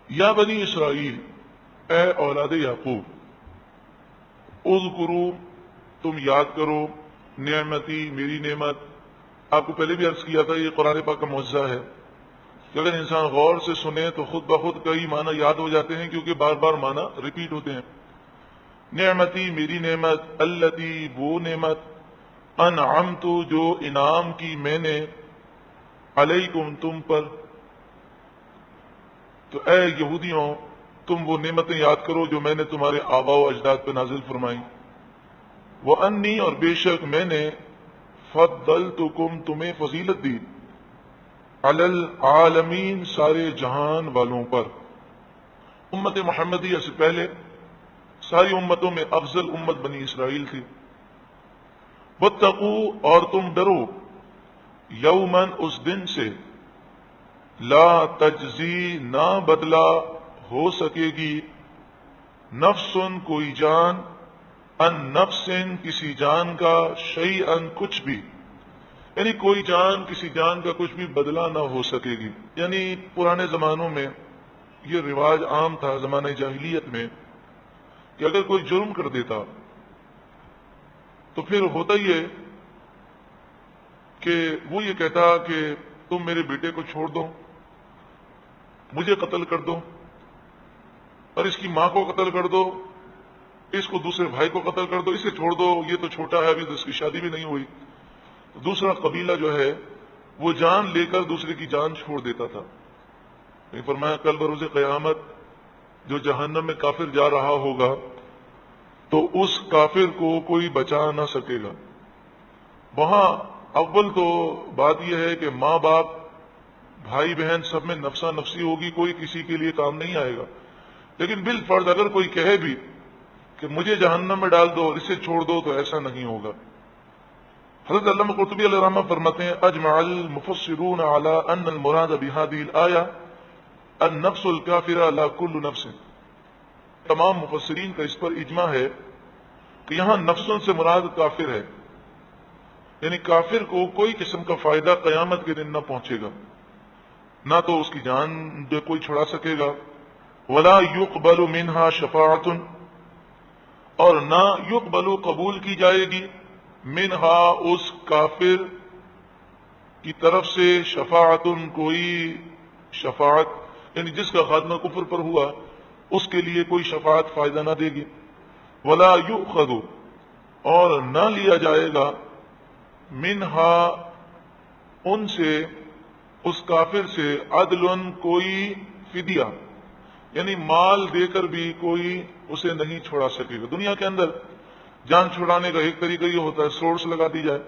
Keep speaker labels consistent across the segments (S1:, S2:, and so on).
S1: یا بنی اسرائیل، اے اولاد یعقوب، اذکرو، تم یاد کرو، نعمتی، میری نعمت۔ آپ کو پہلے بھی عرض کیا تھا یہ قرآن پاک کا معجزہ ہے کہ اگر انسان غور سے سنے تو خود بخود کئی معنی یاد ہو جاتے ہیں، کیونکہ بار بار معنی ریپیٹ ہوتے ہیں۔ نعمتی، میری نعمت، التی، وہ نعمت، انعمت، جو انعام کی میں نے، علیکم، تم پر۔ تو اے یہودیوں، تم وہ نعمتیں یاد کرو جو میں نے تمہارے آباء و اجداد پہ نازل فرمائی۔ وَأَنِّي، اور بے شک میں نے، فضلتکم، تمہیں فضیلت دی، علی العالمین، سارے جہان والوں پر۔ امت محمدیہ سے پہلے ساری امتوں میں افضل امت بنی اسرائیل تھی۔ واتقوا، اور تم ڈرو، یومن، اس دن سے، لا تجزی، نہ بدلہ ہو سکے گی، نفس، کوئی جان، ان نفس، کسی جان کا، شیئن، کچھ بھی، یعنی کوئی جان کسی جان کا کچھ بھی بدلہ نہ ہو سکے گی۔ یعنی پرانے زمانوں میں یہ رواج عام تھا، زمانہ جاہلیت میں، کہ اگر کوئی جرم کر دیتا تو پھر ہوتا یہ کہ وہ یہ کہتا کہ تم میرے بیٹے کو چھوڑ دو، مجھے قتل کر دو، اور اس کی ماں کو قتل کر دو، اس کو دوسرے بھائی کو قتل کر دو، اسے چھوڑ دو، یہ تو چھوٹا ہے، ابھی تو اس کی شادی بھی نہیں ہوئی۔ دوسرا قبیلہ جو ہے وہ جان لے کر دوسرے کی جان چھوڑ دیتا تھا۔ فرمایا کل بروز قیامت جو جہنم میں کافر جا رہا ہوگا تو اس کافر کو کوئی بچا نہ سکے گا۔ وہاں اول تو بات یہ ہے کہ ماں باپ، بھائی بہن سب میں نفسا نفسی ہوگی، کوئی کسی کے لیے کام نہیں آئے گا۔ لیکن بالفرض اگر کوئی کہے بھی کہ مجھے جہنم میں ڈال دو اور اسے چھوڑ دو تو ایسا نہیں ہوگا۔ حضرت علامہ قرطبی علیہ الرحمہ فرماتے ہیں اجمع المفسرون علی ان المراد بهذه الآیہ النفس الکافرہ لا کل نفس۔ تمام مفسرین کا اس پر اجماع ہے کہ یہاں نفسوں سے مراد کافر ہے، یعنی کافر کو کوئی قسم کا فائدہ قیامت کے دن نہ پہنچے گا، نہ تو اس کی جان جو کوئی چھڑا سکے گا، ولا یقبل منہا شفاعت، اور نہ یقبل، قبول کی جائے گی، منہا، اس کافر کی طرف سے، شفاعت، کوئی شفاعت، یعنی جس کا خاتمہ کفر پر ہوا اس کے لیے کوئی شفاعت فائدہ نہ دے گی۔ ولا یؤخذ، اور نہ لیا جائے گا، منہا، ان سے، اس کافر سے، عدل، کوئی فدیہ، یعنی مال دے کر بھی کوئی اسے نہیں چھوڑا سکے گا۔ دنیا کے اندر جان چھڑانے کا ایک طریقہ یہ ہوتا ہے سورس لگا دی جائے،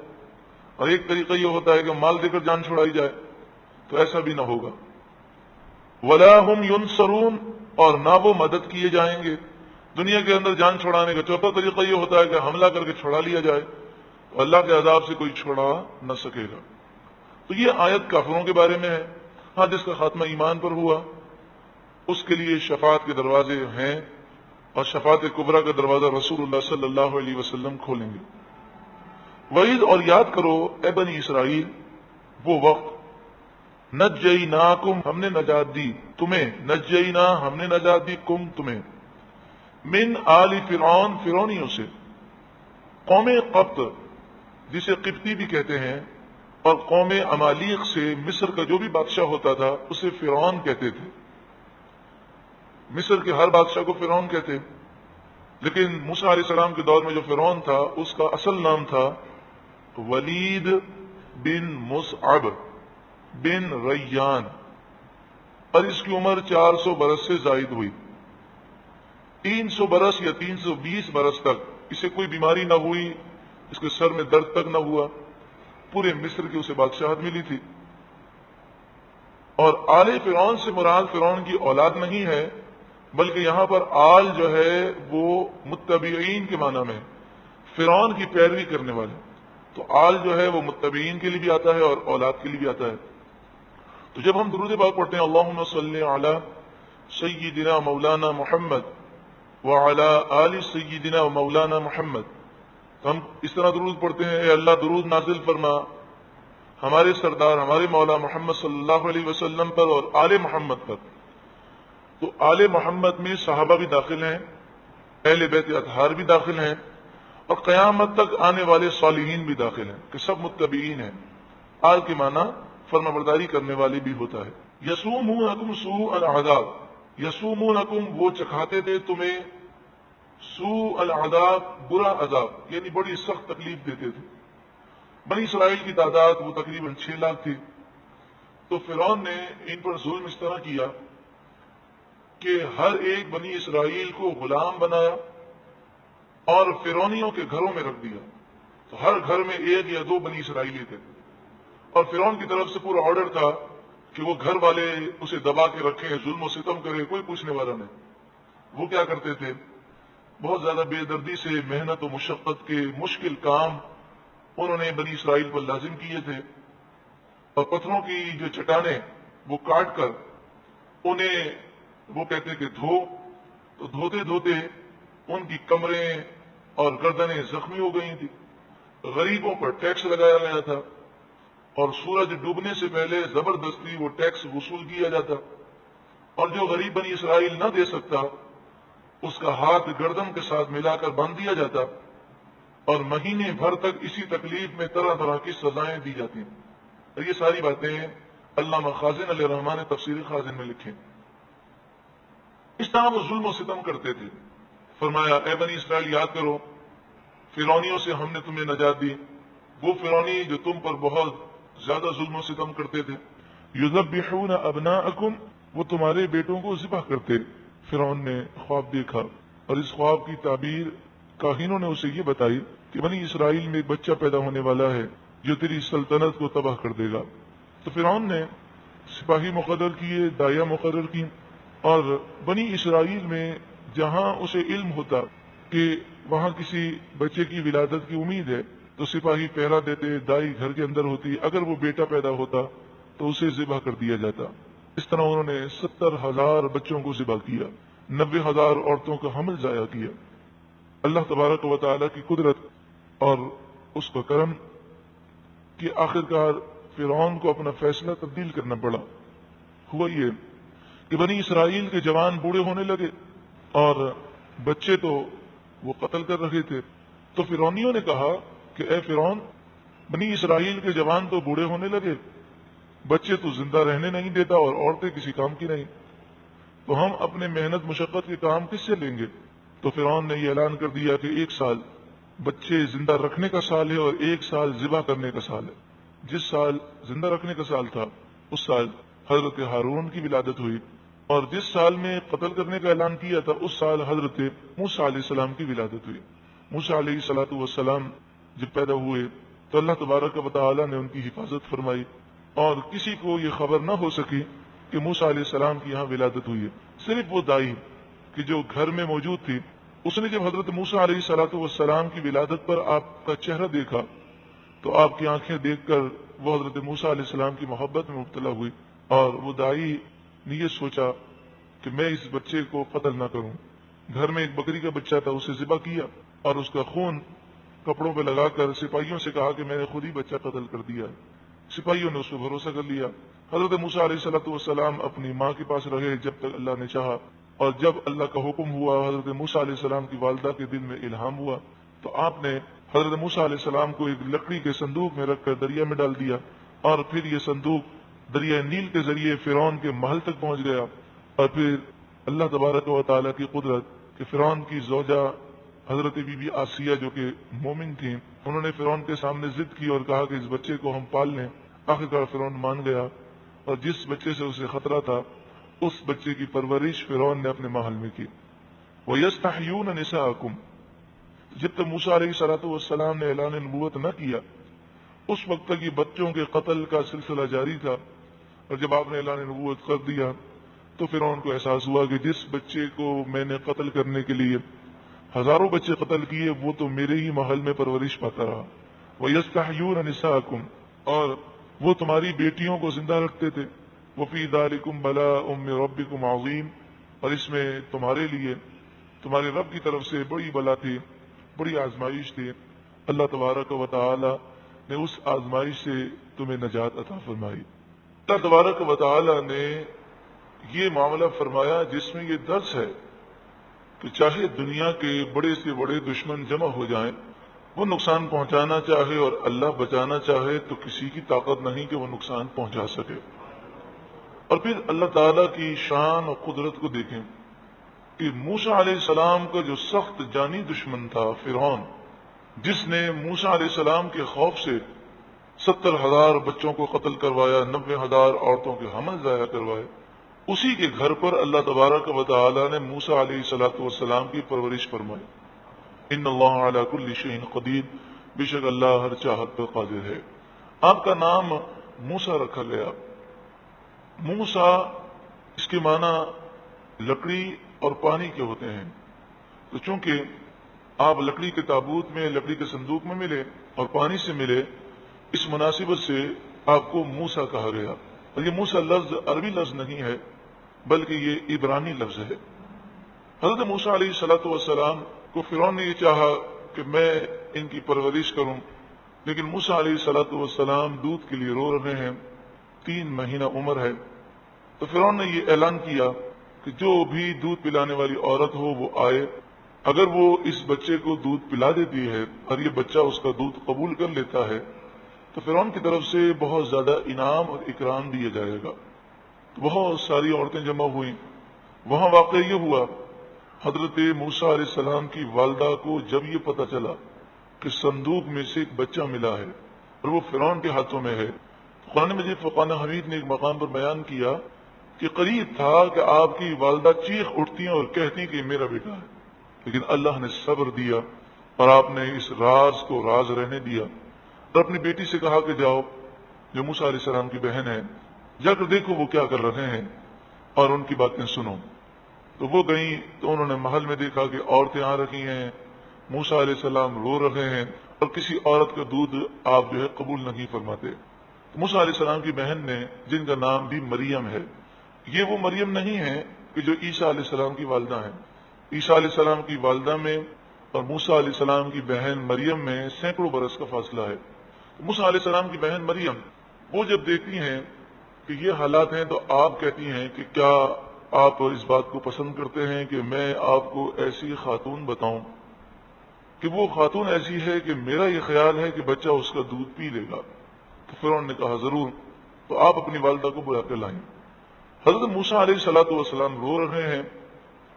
S1: اور ایک طریقہ یہ ہوتا ہے کہ مال دے کر جان چھڑائی جائے، تو ایسا بھی نہ ہوگا۔ ولا هم ينصرون، اور نہ وہ مدد کیے جائیں گے۔ دنیا کے اندر جان چھڑانے کا چوتھا طریقہ یہ ہوتا ہے کہ حملہ کر کے چھڑا لیا جائے، تو اللہ کے عذاب سے کوئی چھڑا نہ سکے گا۔ تو یہ آیت کافروں کے بارے میں ہے۔ ہاں، جس کا خاتمہ ایمان پر ہوا اس کے لیے شفاعت کے دروازے ہیں، اور شفاعت کبریٰ کا دروازہ رسول اللہ صلی اللہ علیہ وسلم کھولیں گے۔ وعید، اور یاد کرو اے بنی اسرائیل، وہ وقت، نجیناکم، ہم نے نجات دی تمہیں، نجینا، ہم نے نجات دی، کم، تمہیں، من آل فرعون، فرعونیوں سے، قوم قبط جسے قبطی بھی کہتے ہیں، اور قوم عمالیق سے، مصر کا جو بھی بادشاہ ہوتا تھا اسے فرعون کہتے تھے۔ مصر کے ہر بادشاہ کو فرعون کہتے، لیکن موسیٰ علیہ السلام کے دور میں جو فرعون تھا اس کا اصل نام تھا ولید بن مصعب بن ریان، اور اس کی عمر 400 برس سے زائد ہوئی۔ 300 برس یا 320 برس تک اسے کوئی بیماری نہ ہوئی، اس کے سر میں درد تک نہ ہوا، پورے مصر کی اسے بادشاہت ملی تھی۔ اور آل فرعون سے مراد فرعون کی اولاد نہیں ہے، بلکہ یہاں پر آل جو ہے وہ متبعین کے معنی میں، فرعون کی پیروی کرنے والے۔ تو آل جو ہے وہ متبعین کے لیے بھی آتا ہے اور اولاد کے لیے بھی آتا ہے۔ تو جب ہم درود پاک پڑھتے ہیں اللہم صلی علی سیدنا مولانا محمد وعلی آل سیدنا مولانا محمد، تو ہم اس طرح درود پڑھتے ہیں، اے اللہ درود نازل فرما ہمارے سردار، ہمارے مولا محمد صلی اللہ علیہ وسلم پر اور آل محمد پر۔ تو آل محمد میں صحابہ بھی داخل ہیں، اہل بیت اطہار بھی داخل ہیں، اور قیامت تک آنے والے صالحین بھی داخل ہیں کہ سب متبعین ہیں۔ آل کے معنی فرما برداری کرنے والے بھی ہوتا ہے۔ یسومونکم سوء العذاب، یسومونکم وہ چکھاتے تھے تمہیں، سوء العذاب برا عذاب، یعنی بڑی سخت تکلیف دیتے تھے۔ بنی اسرائیل کی تعداد وہ تقریباً 6 لاکھ تھی، تو فرعون نے ان پر ظلم اس طرح کیا کہ ہر ایک بنی اسرائیل کو غلام بنایا اور فرعونیوں کے گھروں میں رکھ دیا۔ تو ہر گھر میں 1 یا 2 بنی اسرائیلی تھے، اور فرعون کی طرف سے پورا آرڈر تھا کہ وہ گھر والے اسے دبا کے رکھیں، ظلم و ستم کرے، کوئی پوچھنے والا نہیں۔ وہ کیا کرتے تھے؟ بہت زیادہ بے دردی سے محنت و مشقت کے مشکل کام انہوں نے بنی اسرائیل پر لازم کیے تھے، اور پتھروں کی جو چٹانیں وہ کاٹ کر انہیں وہ کہتے کہ تو دھوتے دھوتے ان کی کمریں اور گردنیں زخمی ہو گئی تھی۔ غریبوں پر ٹیکس لگایا گیا تھا، اور سورج ڈوبنے سے پہلے زبردستی وہ ٹیکس وصول کیا جاتا، اور جو غریب بنی اسرائیل نہ دے سکتا اس کا ہاتھ گردن کے ساتھ ملا کر باندھ دیا جاتا، اور مہینے بھر تک اسی تکلیف میں طرح طرح کی سزائیں دی جاتی ہیں۔ اور یہ ساری باتیں علامہ خازن علیہ الرحمٰن نے تفسیر خازن میں لکھی۔ اس طرح وہ ظلم و ستم کرتے تھے۔ فرمایا اے بنی اسرائیل یاد کرو، فرعونیوں سے ہم نے تمہیں نجات دی، وہ فرعونی جو تم پر بہت زیادہ ظلم و ستم کرتے تھے۔ یذبحون ابناءکم، وہ تمہارے بیٹوں کو ذبح کرتے۔ فرعون نے خواب دیکھا، اور اس خواب کی تعبیر کاہنوں نے اسے یہ بتائی کہ بنی اسرائیل میں ایک بچہ پیدا ہونے والا ہے جو تیری سلطنت کو تباہ کر دے گا۔ تو فرعون نے سپاہی مقرر کیے، داعیہ مقرر کی، اور بنی اسرائیل میں جہاں اسے علم ہوتا کہ وہاں کسی بچے کی ولادت کی امید ہے تو سپاہی پہرا دیتے، دائی گھر کے اندر ہوتی، اگر وہ بیٹا پیدا ہوتا تو اسے ذبح کر دیا جاتا۔ اس طرح انہوں نے 70,000 بچوں کو ذبح کیا، 90,000 عورتوں کا حمل ضائع کیا۔ اللہ تبارک و تعالیٰ کی قدرت اور اس کا کرم کہ آخرکار فرعون کو اپنا فیصلہ تبدیل کرنا پڑا۔ ہوا یہ کہ بنی اسرائیل کے جوان بوڑھے ہونے لگے، اور بچے تو وہ قتل کر رہے تھے۔ تو فرعونیوں نے کہا کہ اے فرعون، بنی اسرائیل کے جوان تو بوڑھے ہونے لگے، بچے تو زندہ رہنے نہیں دیتا، اور عورتیں کسی کام کی نہیں، تو ہم اپنے محنت مشقت کے کام کس سے لیں گے؟ تو فرعون نے یہ اعلان کر دیا کہ 1 سال بچے زندہ رکھنے کا سال ہے اور 1 سال ذبح کرنے کا سال ہے۔ جس سال زندہ رکھنے کا سال تھا اس سال حضرت ہارون کی ولادت ہوئی، اور جس سال میں قتل کرنے کا اعلان کیا تھا اس سال حضرت موسیٰ علیہ السلام کی ولادت ہوئی۔ موسیٰ علیہ السلام جب پیدا ہوئے تو اللہ تبارک و تعالی نے ان کی حفاظت فرمائی، اور کسی کو یہ خبر نہ ہو سکی کہ موسیٰ علیہ السلام کی یہاں ولادت ہوئی ہے۔ صرف وہ دائی کہ جو گھر میں موجود تھی، اس نے جب حضرت موسیٰ علیہ السلام کی ولادت پر آپ کا چہرہ دیکھا تو آپ کی آنکھیں دیکھ کر وہ حضرت موسیٰ علیہ السلام کی محبت میں مبتلا ہوئی، اور وہ دائی نے یہ سوچا کہ میں اس بچے کو قتل نہ کروں۔ گھر میں ایک بکری کا بچہ تھا، اسے ذبح کیا اور اس کا خون کپڑوں پہ لگا کر سپاہیوں سے کہا کہ میں نے خود ہی بچہ قتل کر دیا۔ سپاہیوں نے اس پہ بھروسہ کر لیا۔ حضرت موسیٰ علیہ السلام اپنی ماں کے پاس رہے جب تک اللہ نے چاہا، اور جب اللہ کا حکم ہوا، حضرت موسیٰ علیہ السلام کی والدہ کے دل میں الہام ہوا، تو آپ نے حضرت موسیٰ علیہ السلام کو ایک لکڑی کے صندوق میں رکھ کر دریا میں ڈال دیا، اور پھر یہ صندوق دریا نیل کے ذریعے فرعون کے محل تک پہنچ گیا۔ اور پھر اللہ تبارک و تعالیٰ کی قدرت کہ فرعون کی زوجہ حضرت بی بی آسیہ جو کہ مومن تھیں، انہوں نے فرعون کے سامنے ضد کی اور کہا کہ اس بچے کو ہم پال لیں۔ آخرکار فرعون مان گیا، اور جس بچے سے اسے خطرہ تھا اس بچے کی پرورش فرعون نے اپنے محل میں کی۔ وَيَسْتَحْيُونَ نِسَاءَكُمْ، جب تک موسیٰ علیہ السلام نے اعلان نبوت نہ کیا اس وقت تک یہ بچوں کے قتل کا سلسلہ جاری تھا، اور جب آپ نے اعلان نبوت کر دیا تو فرعون کو احساس ہوا کہ جس بچے کو میں نے قتل کرنے کے لیے ہزاروں بچے قتل کیے وہ تو میرے ہی محل میں پرورش پاتا رہا۔ وَيَسْتَحْيُونَ نِسَاءَكُمْ، اور وہ تمہاری بیٹیوں کو زندہ رکھتے تھے۔ وَفِي ذَلِكُمْ بَلَاءٌ مِّن رَبِّكُمْ عَظِيمٌ، اور اس میں تمہارے لیے تمہارے رب کی طرف سے بڑی بلا تھی، بڑی آزمائش تھی۔ اللہ تبارک و تعالی نے اس آزمائش سے تمہیں نجات عطا فرمائی۔ اللہ تبارک و تعالی نے یہ معاملہ فرمایا جس میں یہ درس ہے کہ چاہے دنیا کے بڑے سے بڑے دشمن جمع ہو جائیں، وہ نقصان پہنچانا چاہے اور اللہ بچانا چاہے تو کسی کی طاقت نہیں کہ وہ نقصان پہنچا سکے۔ اور پھر اللہ تعالیٰ کی شان اور قدرت کو دیکھیں کہ موسیٰ علیہ السلام کا جو سخت جانی دشمن تھا فرعون، جس نے موسیٰ علیہ السلام کے خوف سے 70,000 بچوں کو قتل کروایا، 90,000 عورتوں کے حمل ضائع کروائے، اسی کے گھر پر اللہ تبارک و تعالی نے موسیٰ علیہ السلام کی پرورش فرمائی۔ ان اللہ علی کل شیء قدیر، بے شک اللہ ہر چاہت پر قادر ہے۔ آپ کا نام موسیٰ رکھا گیا۔ موسیٰ اس کے معنی لکڑی اور پانی کے ہوتے ہیں، تو چونکہ آپ لکڑی کے تابوت میں، لکڑی کے صندوق میں ملے اور پانی سے ملے، اس مناسبت سے آپ کو موسیٰ کہا گیا۔ اور یہ موسیٰ لفظ عربی لفظ نہیں ہے بلکہ یہ عبرانی لفظ ہے۔ حضرت موسیٰ علیہ السلام کو فرعون نے یہ چاہا کہ میں ان کی پرورش کروں، لیکن موسیٰ علیہ السلام دودھ کے لیے رو رہے ہیں، 3 مہینہ عمر ہے۔ تو فرعون نے یہ اعلان کیا کہ جو بھی دودھ پلانے والی عورت ہو وہ آئے، اگر وہ اس بچے کو دودھ پلا دیتی ہے اور یہ بچہ اس کا دودھ قبول کر لیتا ہے تو فرعون کی طرف سے بہت زیادہ انعام اور اکرام دیا جائے گا۔ بہت ساری عورتیں جمع ہوئیں۔ وہاں واقعہ یہ ہوا، حضرت موسیٰ علیہ السلام کی والدہ کو جب یہ پتہ چلا کہ صندوق میں سے ایک بچہ ملا ہے اور وہ فرعون کے ہاتھوں میں ہے، تو قرآن مجید فرقان حمید نے ایک مقام پر بیان کیا کہ قریب تھا کہ آپ کی والدہ چیخ اٹھتی ہیں اور کہتی کہ میرا بیٹا ہے، لیکن اللہ نے صبر دیا اور آپ نے اس راز کو راز رہنے دیا اور اپنی بیٹی سے کہا کہ جاؤ، جو موسیٰ علیہ السلام کی بہن ہے، جا کر دیکھو وہ کیا کر رہے ہیں اور ان کی باتیں سنو۔ تو وہ گئیں تو انہوں نے محل میں دیکھا کہ عورتیں آ رہی ہیں، موسیٰ علیہ السلام رو رہے ہیں اور کسی عورت کا دودھ آپ جو ہے قبول نہیں فرماتے۔ تو موسیٰ علیہ السلام کی بہن نے، جن کا نام بھی مریم ہے، یہ وہ مریم نہیں ہے کہ جو عیسیٰ علیہ السلام کی والدہ ہیں۔ عیسیٰ علیہ السلام کی والدہ میں اور موسیٰ علیہ السلام کی بہن مریم میں سینکڑوں برس کا فاصلہ ہے۔ موسیٰ علیہ السلام کی بہن مریم وہ جب دیکھتی ہیں کہ یہ حالات ہیں تو آپ کہتی ہیں کہ کیا آپ اس بات کو پسند کرتے ہیں کہ میں آپ کو ایسی خاتون بتاؤں کہ وہ خاتون ایسی ہے کہ میرا یہ خیال ہے کہ بچہ اس کا دودھ پی لے گا؟ تو فرعون نے کہا ضرور۔ تو آپ اپنی والدہ کو بلا کر لائیں۔ حضرت موسیٰ علیہ السلام رو رہے ہیں،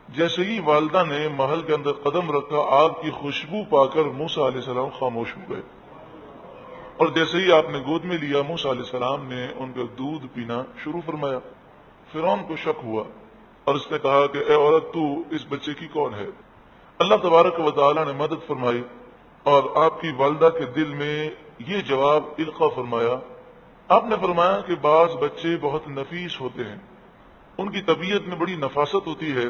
S1: جیسے ہی والدہ نے محل کے اندر قدم رکھا، آپ کی خوشبو پا کر موسیٰ علیہ السلام خاموش ہو گئے، اور جیسے ہی آپ نے گود میں لیا موسیٰ علیہ السلام نے ان کا دودھ پینا شروع فرمایا۔ فرعون کو شک ہوا اور اس نے کہا کہ اے عورت، تو اس بچے کی کون ہے؟ اللہ تبارک و تعالی نے مدد فرمائی اور آپ کی والدہ کے دل میں یہ جواب القا فرمایا۔ آپ نے فرمایا کہ بعض بچے بہت نفیس ہوتے ہیں، ان کی طبیعت میں بڑی نفاست ہوتی ہے،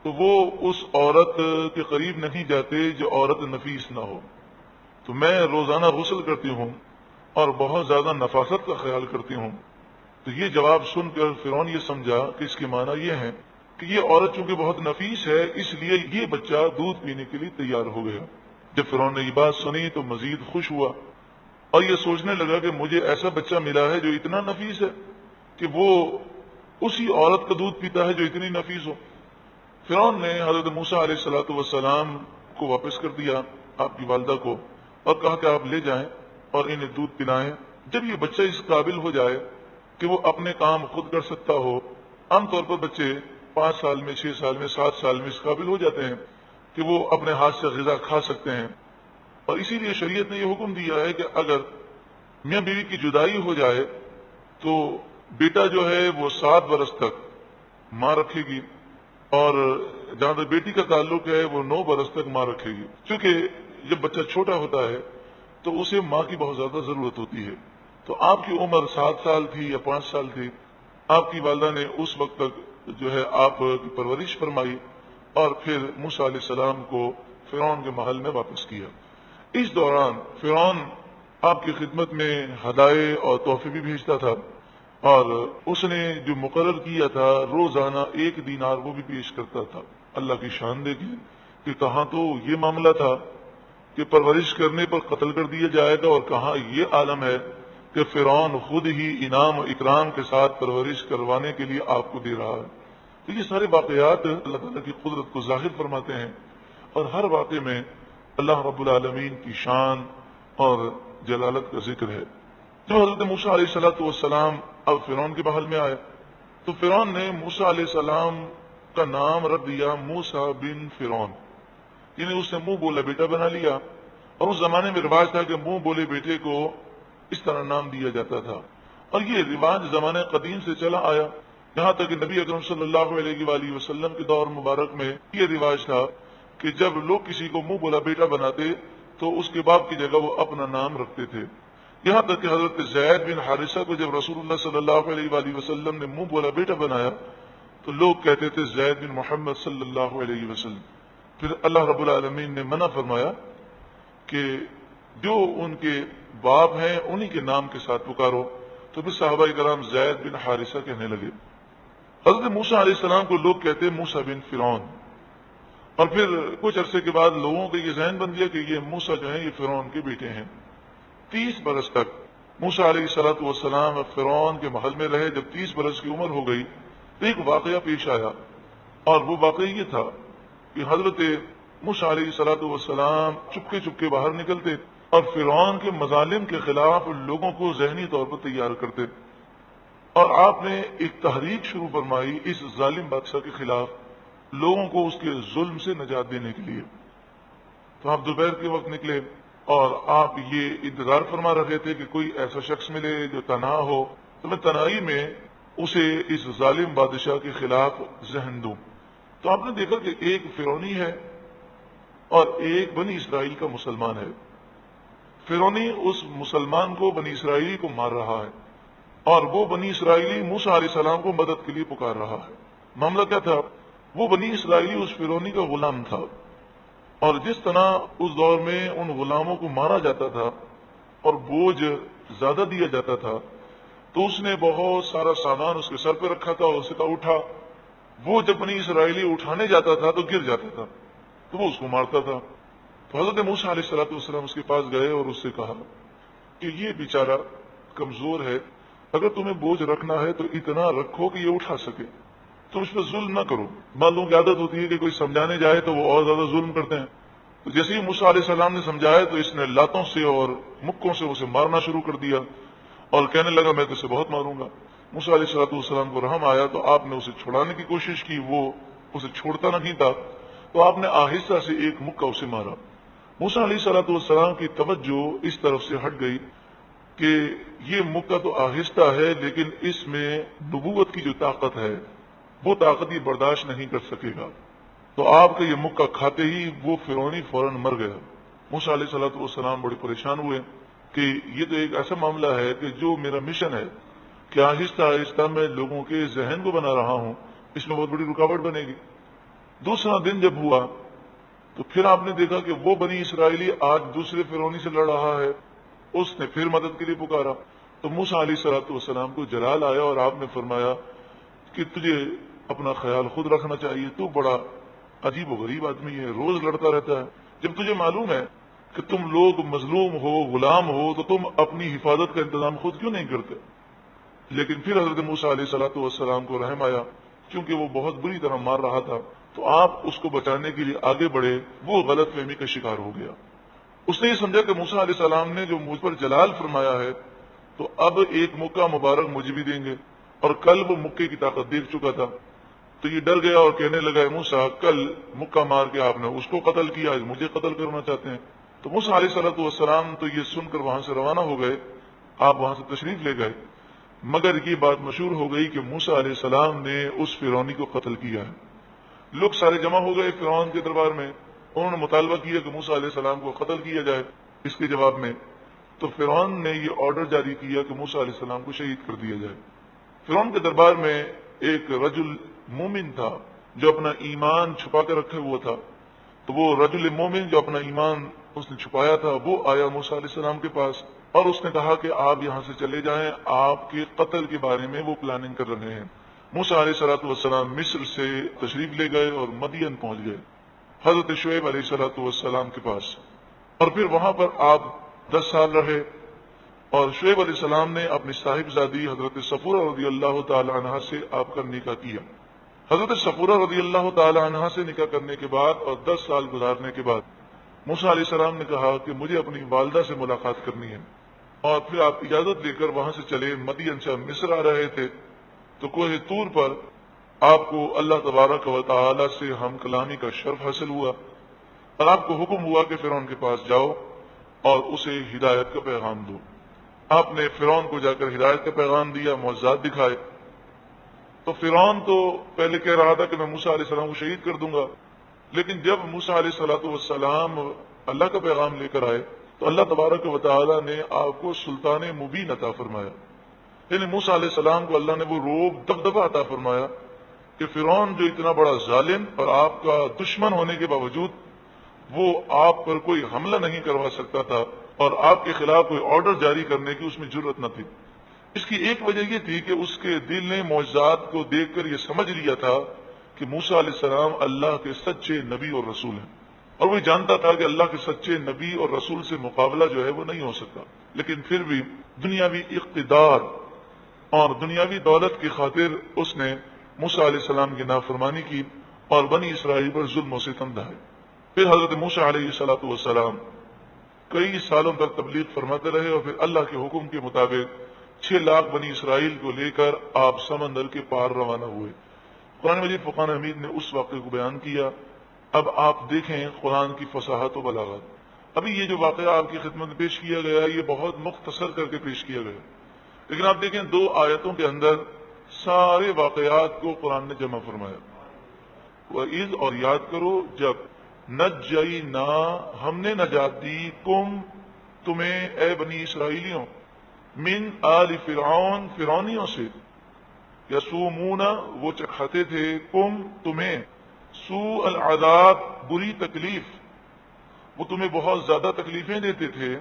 S1: تو وہ اس عورت کے قریب نہیں جاتے جو عورت نفیس نہ ہو۔ تو میں روزانہ غسل کرتی ہوں اور بہت زیادہ نفاست کا خیال کرتی ہوں۔ تو یہ جواب سن کر فرعون یہ سمجھا کہ اس کے معنی یہ ہے کہ یہ عورت چونکہ بہت نفیس ہے اس لیے یہ بچہ دودھ پینے کے لیے تیار ہو گیا۔ جب فرعون نے یہ بات سنی تو مزید خوش ہوا اور یہ سوچنے لگا کہ مجھے ایسا بچہ ملا ہے جو اتنا نفیس ہے کہ وہ اسی عورت کا دودھ پیتا ہے جو اتنی نفیس ہو۔ فرعون نے حضرت موسیٰ علیہ السلام کو واپس کر دیا، آپ کی والدہ کو، اور کہا کہ آپ لے جائیں اور انہیں دودھ پلائیں۔ جب یہ بچہ اس قابل ہو جائے کہ وہ اپنے کام خود کر سکتا ہو، عام طور پر بچے 5 سال میں، 6 سال میں، 7 سال میں اس قابل ہو جاتے ہیں کہ وہ اپنے ہاتھ سے غذا کھا سکتے ہیں، اور اسی لیے شریعت نے یہ حکم دیا ہے کہ اگر میاں بیوی کی جدائی ہو جائے تو بیٹا جو ہے وہ 7 برس تک ماں رکھے گی، اور جہاں تک بیٹی کا تعلق ہے وہ 9 برس تک ماں رکھے گی، کیونکہ جب بچہ چھوٹا ہوتا ہے تو اسے ماں کی بہت زیادہ ضرورت ہوتی ہے۔ تو آپ کی عمر 7 سال تھی یا 5 سال تھی، آپ کی والدہ نے اس وقت تک جو ہے آپ کی پرورش فرمائی اور پھر موسیٰ علیہ السلام کو فرعون کے محل میں واپس کیا۔ اس دوران فرعون آپ کی خدمت میں ہدایے اور تحفے بھی بھیجتا تھا، اور اس نے جو مقرر کیا تھا روزانہ 1 دینار وہ بھی پیش کرتا تھا۔ اللہ کی شان دیکھیں کہ کہاں تو یہ معاملہ تھا کہ پرورش کرنے پر قتل کر دیا جائے گا، اور کہاں یہ عالم ہے کہ فرعون خود ہی انعام و اکرام کے ساتھ پرورش کروانے کے لیے آپ کو دے رہا ہے۔ تو یہ سارے واقعات اللہ تعالیٰ کی قدرت کو ظاہر فرماتے ہیں، اور ہر واقعے میں اللہ رب العالمین کی شان اور جلالت کا ذکر ہے۔ جب حضرت موسیٰ علیہ السلام اب فرعون کے محل میں آئے تو فرعون نے موسیٰ علیہ السلام کا نام رکھ دیا موسیٰ بن فرعون، یعنی اس نے منہ بولا بیٹا بنا لیا۔ اور اس زمانے میں رواج تھا کہ منہ بولے بیٹے کو اس طرح نام دیا جاتا تھا، اور یہ رواج زمانے قدیم سے چلا آیا، یہاں تک کہ نبی اکرم صلی اللہ علیہ وآلہ وسلم کے دور مبارک میں یہ رواج تھا کہ جب لوگ کسی کو منہ بولا بیٹا بناتے تو اس کے باپ کی جگہ وہ اپنا نام رکھتے تھے۔ یہاں تک کہ حضرت زید بن حارثہ کو جب رسول اللہ صلی اللہ علیہ وآلہ وسلم نے منہ بولا بیٹا بنایا تو لوگ کہتے تھے زید بن محمد صلی اللہ علیہ وسلم۔ پھر اللہ رب العالمین نے منع فرمایا کہ جو ان کے باپ ہیں انہی کے نام کے ساتھ پکارو، تو پھر صحابہ کرام زید بن حارثہ کہنے لگے۔ حضرت موسیٰ علیہ السلام کو لوگ کہتے موسیٰ بن فرعون، اور پھر کچھ عرصے کے بعد لوگوں کو یہ ذہن بن گیا کہ یہ موسیٰ جو ہیں یہ فرعون کے بیٹے ہیں۔ 30 برس تک موسیٰ علیہ السلام فرعون کے محل میں رہے۔ جب 30 برس کی عمر ہو گئی تو ایک واقعہ پیش آیا، اور وہ واقعہ یہ تھا کہ حضرت موسیٰ علیہ السلام چپکے چپکے باہر نکلتے اور فرعون کے مظالم کے خلاف لوگوں کو ذہنی طور پر تیار کرتے، اور آپ نے ایک تحریک شروع فرمائی اس ظالم بادشاہ کے خلاف، لوگوں کو اس کے ظلم سے نجات دینے کے لیے۔ تو آپ دوپہر کے وقت نکلے اور آپ یہ انتظار فرما رہے تھے کہ کوئی ایسا شخص ملے جو تنہا ہو تو میں تنہائی میں اسے اس ظالم بادشاہ کے خلاف ذہن دوں۔ تو آپ نے دیکھا کہ ایک فرعونی ہے اور ایک بنی اسرائیل کا مسلمان ہے۔ فرعونی اس مسلمان کو بنی اسرائیلی کو مار رہا ہے، اور وہ بنی اسرائیلی موسیٰ علیہ السلام کو مدد کے لیے پکار رہا ہے۔ معاملہ کیا تھا؟ وہ بنی اسرائیلی اس فرعونی کا غلام تھا، اور جس طرح اس دور میں ان غلاموں کو مارا جاتا تھا اور بوجھ زیادہ دیا جاتا تھا، تو اس نے بہت سارا سامان اس کے سر پہ رکھا تھا اور اسے کہا اٹھا۔ وہ جب بنی اسرائیلی اٹھانے جاتا تھا تو گر جاتا تھا، تو وہ اس کو مارتا تھا۔ تو حضرت موسیٰ علیہ السلام اس کے پاس گئے اور اس سے کہا کہ یہ بیچارہ کمزور ہے، اگر تمہیں بوجھ رکھنا ہے تو اتنا رکھو کہ یہ اٹھا سکے، تم اس پہ ظلم نہ کرو۔ لوگوں کی عادت ہوتی ہے کہ کوئی سمجھانے جائے تو وہ اور زیادہ ظلم کرتے ہیں۔ تو جیسے ہی موسیٰ علیہ السلام نے سمجھایا تو اس نے لاتوں سے اور مکوں سے اسے مارنا شروع کر دیا، اور کہنے لگا میں تو اسے بہت ماروں گا۔ موسیٰ علیہ السلام کو رحم آیا تو آپ نے اسے چھڑانے کی کوشش کی، وہ اسے چھوڑتا نہیں تھا، تو آپ نے آہستہ سے ایک مکہ اسے مارا۔ موسیٰ علیہ السلام کی توجہ اس طرف سے ہٹ گئی کہ یہ مکہ تو آہستہ ہے لیکن اس میں نبوت کی جو طاقت ہے وہ طاقت یہ برداشت نہیں کر سکے گا، تو آپ کا یہ مکہ کھاتے ہی وہ فرعونی فوراً مر گیا۔ موسیٰ علیہ السلام بڑے پریشان ہوئے کہ یہ تو ایک ایسا معاملہ ہے کہ جو میرا مشن ہے کہ آہستہ آہستہ میں لوگوں کے ذہن کو بنا رہا ہوں، اس میں بہت بڑی رکاوٹ بنے گی۔ دوسرا دن جب ہوا تو پھر آپ نے دیکھا کہ وہ بنی اسرائیلی آج دوسرے فرعونی سے لڑ رہا ہے، اس نے پھر مدد کے لیے پکارا، تو موسیٰ علیہ السلام کو جلال آیا اور آپ نے فرمایا کہ تجھے اپنا خیال خود رکھنا چاہیے، تو بڑا عجیب و غریب آدمی ہے، روز لڑتا رہتا ہے۔ جب تجھے معلوم ہے کہ تم لوگ مظلوم ہو، غلام ہو، تو تم اپنی حفاظت کا انتظام خود کیوں نہیں کرتے؟ لیکن پھر حضرت موسیٰ علیہ السلام کو رحم آیا، کیونکہ وہ بہت بری طرح مار رہا تھا، تو آپ اس کو بچانے کے لیے آگے بڑھے، وہ غلط فہمی کا شکار ہو گیا۔ اس نے یہ سمجھا کہ موسیٰ علیہ السلام نے جو مجھ پر جلال فرمایا ہے تو اب ایک مکہ مبارک مجھے بھی دیں گے، اور کل وہ مکے کی طاقت دیکھ چکا تھا، تو یہ ڈر گیا اور کہنے لگا موسیٰ کل مکہ مار کے آپ نے اس کو قتل کیا، آج مجھے قتل کرنا چاہتے ہیں۔ تو موسیٰ علیہ السلام تو یہ سن کر وہاں سے روانہ ہو گئے، آپ وہاں سے تشریف لے گئے، مگر یہ بات مشہور ہو گئی کہ موسیٰ علیہ السلام نے اس فرعونی کو قتل کیا ہے۔ لوگ سارے جمع ہو گئے فرعون کے دربار میں، انہوں نے مطالبہ کیا کہ موسیٰ علیہ السلام کو قتل کیا جائے۔ اس کے جواب میں تو فرعون نے یہ آرڈر جاری کیا کہ موسیٰ علیہ السلام کو شہید کر دیا جائے۔ فرعون کے دربار میں ایک رجل مومن تھا جو اپنا ایمان چھپا کے رکھے ہوا تھا، تو وہ رجل مومن جو اپنا ایمان اس نے چھپایا تھا وہ آیا موسیٰ علیہ السلام کے پاس اور اس نے کہا کہ آپ یہاں سے چلے جائیں، آپ کے قتل کے بارے میں وہ پلاننگ کر رہے ہیں۔ موسیٰ علیہ السلام مصر سے تشریف لے گئے اور مدین پہنچ گئے حضرت شعیب علیہ السلام کے پاس، اور پھر وہاں پر آپ 10 سال رہے، اور شعیب علیہ السلام نے اپنی صاحبزادی حضرت صفورہ رضی اللہ تعالی عنہ سے آپ کا نکاح کیا۔ حضرت صفورہ رضی اللہ تعالی عنہ سے نکاح کرنے کے بعد اور 10 سال گزارنے کے بعد موسیٰ علیہ السلام نے کہا کہ مجھے اپنی والدہ سے ملاقات کرنی ہے، اور پھر آپ اجازت لے کر وہاں سے چلے۔ مدین سے مصر آ رہے تھے تو کوہ طور پر آپ کو اللہ تبارک و تعالی سے ہم کلامی کا شرف حاصل ہوا، اور آپ کو حکم ہوا کہ فرعون کے پاس جاؤ اور اسے ہدایت کا پیغام دو۔ آپ نے فرعون کو جا کر ہدایت کا پیغام دیا، معجزات دکھائے۔ تو فرعون تو پہلے کہہ رہا تھا کہ میں موسیٰ علیہ السلام کو شہید کر دوں گا، لیکن جب موسیٰ علیہ السلام اللہ کا پیغام لے کر آئے تو اللہ تبارک و تعالی نے آپ کو سلطان مبین عطا فرمایا، یعنی موسیٰ علیہ السلام کو اللہ نے وہ روب دبدبہ عطا فرمایا کہ فرعون جو اتنا بڑا ظالم اور آپ کا دشمن ہونے کے باوجود وہ آپ پر کوئی حملہ نہیں کروا سکتا تھا، اور آپ کے خلاف کوئی آرڈر جاری کرنے کی اس میں جرت نہ تھی۔ اس کی ایک وجہ یہ تھی کہ اس کے دل نے معجزات کو دیکھ کر یہ سمجھ لیا تھا کہ موسیٰ علیہ السلام اللہ کے سچے نبی اور رسول ہیں، اور وہ جانتا تھا کہ اللہ کے سچے نبی اور رسول سے مقابلہ جو ہے وہ نہیں ہو سکتا، لیکن پھر بھی دنیاوی اقتدار اور دنیاوی دولت کی خاطر اس نے موسیٰ علیہ السلام کی نافرمانی کی اور بنی اسرائیل پر ظلم و ستم ڈھائے۔ پھر حضرت موسیٰ علیہ السلام کئی سالوں تک تبلیغ فرماتے رہے، اور پھر اللہ کے حکم کے مطابق 6 لاکھ بنی اسرائیل کو لے کر آپ سمندر کے پار روانہ ہوئے۔ قرآن مجید فرقان حمید نے اس واقعے کو بیان کیا۔ اب آپ دیکھیں قرآن کی فصاحت و بلاغت۔ ابھی یہ جو واقعہ آپ کی خدمت میں پیش کیا گیا یہ بہت مختصر کر کے پیش کیا گیا، لیکن آپ دیکھیں 2 آیتوں کے اندر سارے واقعات کو قرآن نے جمع فرمایا۔ وَإِذْ اور یاد کرو جب نجینا ہم نے نجات دی کم تمہیں اے بنی اسرائیلیوں من آل فرعون فرعونیوں سے، یسومونا وہ چکھاتے تھے کم تمہیں سوء العذاب بری تکلیف، وہ تمہیں بہت زیادہ تکلیفیں دیتے تھے،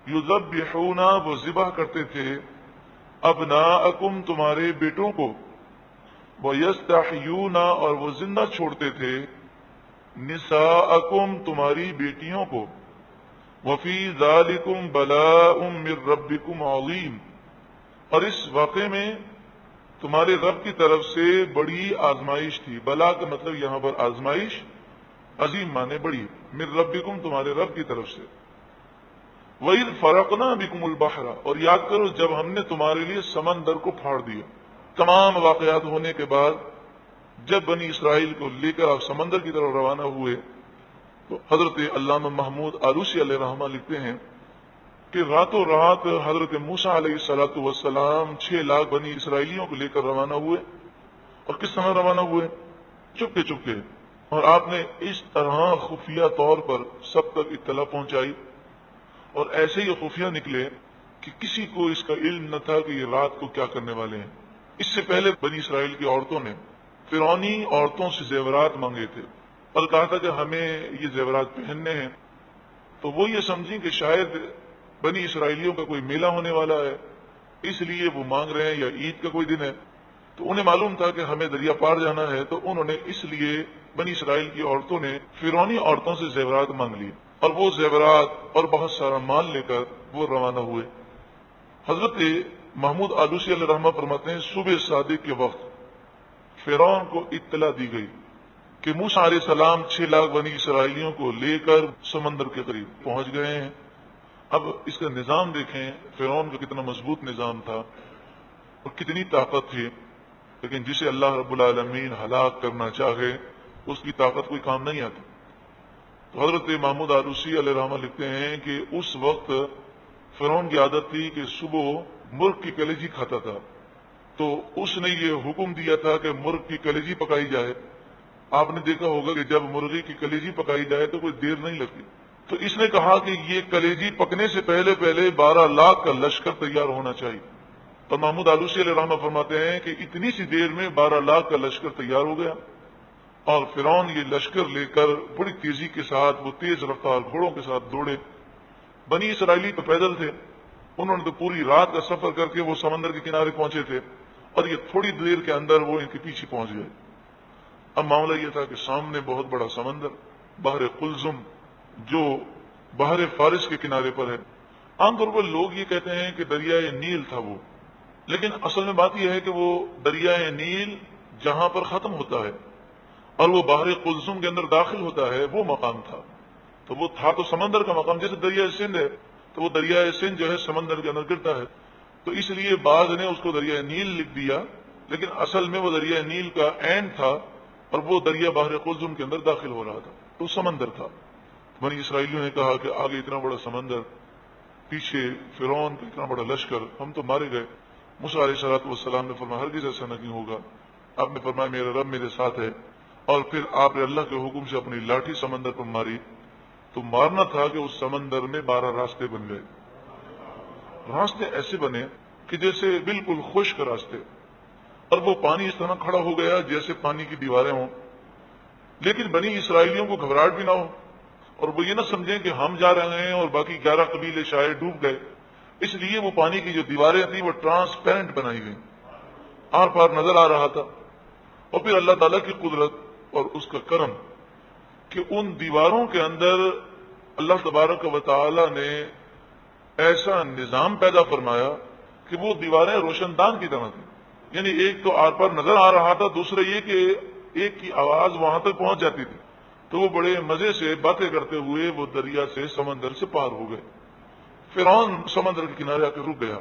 S1: یذبحونا وہ ذبح کرتے تھے ابناءکم تمہارے بیٹوں کو، ویستحیونا اور وہ زندہ چھوڑتے تھے نساءکم تمہاری بیٹیوں کو، وفی ذالکم بلاء من ربکم عظیم اور اس واقعے میں تمہارے رب کی طرف سے بڑی آزمائش تھی۔ بلا کا مطلب یہاں پر آزمائش، عظیم مانے بڑی، من ربکم تمہارے رب کی طرف سے۔ وَإِذْ فَرَقْنَا بِكُمُ الْبَحْرَ اور یاد کرو جب ہم نے تمہارے لیے سمندر کو پھاڑ دیا۔ تمام واقعات ہونے کے بعد جب بنی اسرائیل کو لے کر آپ سمندر کی طرف روانہ ہوئے تو حضرت علامہ محمود آلوسی علیہ رحمہ لکھتے ہیں کہ راتوں رات حضرت موسیٰ علیہ السلام 6 لاکھ بنی اسرائیلیوں کو لے کر روانہ ہوئے، اور کس طرح روانہ ہوئے؟ چپکے چپکے، اور آپ نے اس طرح خفیہ طور پر سب تک اطلاع پہنچائی، اور ایسے ہی خفیہ نکلے کہ کسی کو اس کا علم نہ تھا کہ یہ رات کو کیا کرنے والے ہیں۔ اس سے پہلے بنی اسرائیل کی عورتوں نے فرعونی عورتوں سے زیورات مانگے تھے اور کہا تھا کہ ہمیں یہ زیورات پہننے ہیں، تو وہ یہ سمجھیں کہ شاید بنی اسرائیلیوں کا کوئی میلہ ہونے والا ہے اس لیے وہ مانگ رہے ہیں، یا عید کا کوئی دن ہے، تو انہیں معلوم تھا کہ ہمیں دریا پار جانا ہے، تو انہوں نے اس لیے بنی اسرائیل کی عورتوں نے فرعونی عورتوں سے زیورات مانگ لیے، اور وہ زیورات اور بہت سارا مال لے کر وہ روانہ ہوئے۔ حضرت محمود آلوسی علیہ رحمہ فرماتے ہیں صبح صادق کے وقت فرعون کو اطلاع دی گئی کہ موسیٰ علیہ السلام 6 لاکھ بنی اسرائیلیوں کو لے کر سمندر کے قریب پہنچ گئے ہیں۔ اب اس کا نظام دیکھیں، فرعون کا کتنا مضبوط نظام تھا اور کتنی طاقت تھی، لیکن جسے اللہ رب العالمین ہلاک کرنا چاہے اس کی طاقت کوئی کام نہیں آتی۔ تو حضرت محمود آلوسی علیہ رحمہ لکھتے ہیں کہ اس وقت فرعون کی عادت تھی کہ صبح مرغ کی کلیجی کھاتا تھا، تو اس نے یہ حکم دیا تھا کہ مرغ کی کلیجی پکائی جائے۔ آپ نے دیکھا ہوگا کہ جب مرغی کی کلیجی پکائی جائے تو کوئی دیر نہیں لگتی، تو اس نے کہا کہ یہ کلیجی پکنے سے پہلے 12 لاکھ کا لشکر تیار ہونا چاہیے۔ تو محمود آلوسی علیہ رحمہ فرماتے ہیں کہ اتنی سی دیر میں 12 لاکھ کا لشکر تیار ہو گیا، اور فرعون یہ لشکر لے کر بڑی تیزی کے ساتھ وہ تیز رفتار گھوڑوں کے ساتھ دوڑے۔ بنی اسرائیلی تو پیدل تھے، انہوں نے تو پوری رات کا سفر کر کے وہ سمندر کے کنارے پہنچے تھے، اور یہ تھوڑی دیر کے اندر وہ ان کے پیچھے پہنچ گئے۔ اب معاملہ یہ تھا کہ سامنے بہت بڑا سمندر بحر قلزم جو بحر فارس کے کنارے پر ہے۔ عام طور پر لوگ یہ کہتے ہیں کہ دریائے نیل تھا وہ، لیکن اصل میں بات یہ ہے کہ وہ دریائے نیل جہاں پر ختم ہوتا ہے اور وہ بحر قلزم کے اندر داخل ہوتا ہے وہ مقام تھا. تو وہ تھا تو سمندر کا مقام، جیسے دریائے سندھ ہے تو وہ دریائے سندھ جو ہے سمندر کے اندر گرتا ہے، تو اس لیے بعض نے اس کو دریائے نیل لکھ دیا، لیکن اصل میں وہ دریائے نیل کا اینڈ تھا اور وہ دریا بحر قلزم کے اندر داخل ہو رہا تھا، تو سمندر تھا. بنی اسرائیلیوں نے کہا کہ آگے اتنا بڑا سمندر، پیچھے فرعون کا اتنا بڑا لشکر، ہم تو مارے گئے. موسیٰ علیہ الصلوۃ والسلام نے فرمایا ہرگز ایسا نہیں ہوگا. آپ نے فرمایا میرا رب میرے ساتھ ہے، اور پھر آپ نے اللہ کے حکم سے اپنی لاٹھی سمندر پر ماری، تو مارنا تھا کہ اس سمندر میں 12 راستے بن گئے. راستے ایسے بنے کہ جیسے بالکل خشک راستے، اور وہ پانی اس طرح کھڑا ہو گیا جیسے پانی کی دیواریں ہوں، لیکن بنی اسرائیلیوں کو گھبراہٹ بھی نہ ہو اور وہ یہ نہ سمجھیں کہ ہم جا رہے ہیں اور باقی 11 قبیلے شاید ڈوب گئے. اس لیے وہ پانی کی جو دیواریں تھیں وہ ٹرانسپیرنٹ بنائی گئیں، آر پار نظر آ رہا تھا. اور پھر اللہ تعالیٰ کی قدرت اور اس کا کرم کہ ان دیواروں کے اندر اللہ تبارک و تعالی نے ایسا نظام پیدا فرمایا کہ وہ دیواریں روشن دان کی طرح تھیں. یعنی ایک تو آر پار نظر آ رہا تھا، دوسرا یہ کہ ایک کی آواز وہاں تک پہنچ جاتی تھی. تو وہ بڑے مزے سے باتیں کرتے ہوئے وہ دریا سے سمندر سے پار ہو گئے. فرعون سمندر کے کنارے آ کے رک گیا.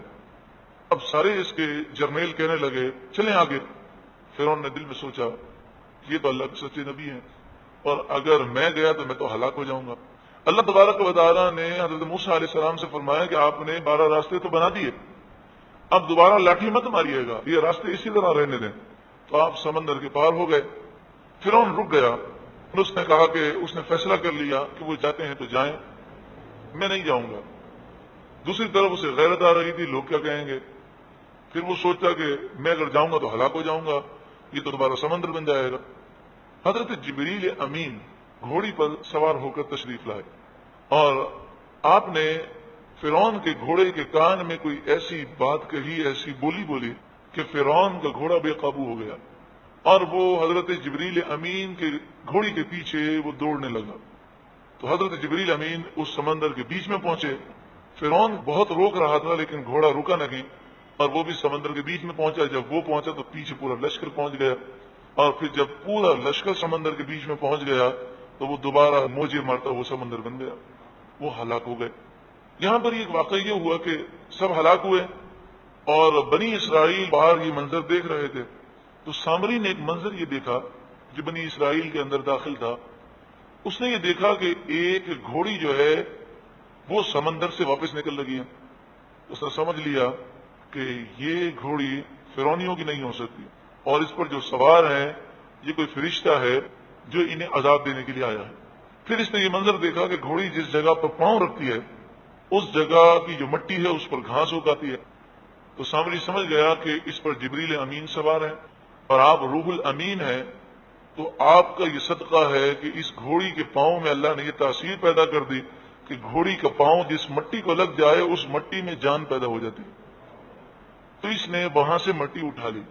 S1: اب سارے اس کے جرنیل کہنے لگے چلیں آگے. فرعون نے دل میں سوچا یہ تو اللہ کے سچے نبی ہیں، اور اگر میں گیا تو میں تو ہلاک ہو جاؤں گا. اللہ تبارک و تعالیٰ نے حضرت موسیٰ علیہ السلام سے فرمایا کہ آپ نے 12 راستے تو بنا دیے، اب دوبارہ لاٹھی مت ماریے گا، یہ راستے اسی طرح رہنے دیں. تو آپ سمندر کے پار ہو گئے. فرعون رک گیا. اس نے کہا کہ اس نے فیصلہ کر لیا کہ وہ جاتے ہیں تو جائیں، میں نہیں جاؤں گا. دوسری طرف اسے غیرت آ رہی تھی لوگ کیا کہیں گے. پھر وہ سوچتا کہ میں اگر جاؤں گا تو ہلاک ہو جاؤں گا، یہ تو دوبارہ سمندر بن جائے گا. حضرت جبریل امین گھوڑی پر سوار ہو کر تشریف لائے، اور آپ نے فرعون کے گھوڑے کے کان میں کوئی ایسی بات کہی، ایسی بولی بولی کہ فرعون کا گھوڑا بے قابو ہو گیا، اور وہ حضرت جبریل امین کے گھوڑی کے پیچھے وہ دوڑنے لگا. تو حضرت جبریل امین اس سمندر کے بیچ میں پہنچے. فرعون بہت روک رہا تھا لیکن گھوڑا رکا نہیں، اور وہ بھی سمندر کے بیچ میں پہنچا. جب وہ پہنچا تو پیچھے پورا لشکر پہنچ گیا، اور پھر جب پورا لشکر سمندر کے بیچ میں پہنچ گیا تو وہ دوبارہ موجے مارتا وہ سمندر بن گیا، وہ ہلاک ہو گئے. یہاں پر ایک واقعہ یہ ہوا کہ سب ہلاک ہوئے، اور بنی اسرائیل باہر یہ منظر دیکھ رہے تھے. تو سامری نے ایک منظر یہ دیکھا جو بنی اسرائیل کے اندر داخل تھا. اس نے یہ دیکھا کہ ایک گھوڑی جو ہے وہ سمندر سے واپس نکل لگی ہے. اس نے سمجھ لیا کہ یہ گھوڑی فرعونیوں کی نہیں ہو سکتی، اور اس پر جو سوار ہے یہ کوئی فرشتہ ہے جو انہیں عذاب دینے کے لیے آیا ہے. پھر اس نے یہ منظر دیکھا کہ گھوڑی جس جگہ پر پاؤں رکھتی ہے اس جگہ کی جو مٹی ہے اس پر گھاس اگاتی ہے. تو سامری سمجھ گیا کہ اس پر جبریل امین سوار ہے اور آپ روح الامین ہیں، تو آپ کا یہ صدقہ ہے کہ اس گھوڑی کے پاؤں میں اللہ نے یہ تاثیر پیدا کر دی کہ گھوڑی کا پاؤں جس مٹی کو لگ جائے اس مٹی میں جان پیدا ہو جاتی. تو اس نے وہاں سے مٹی اٹھا لی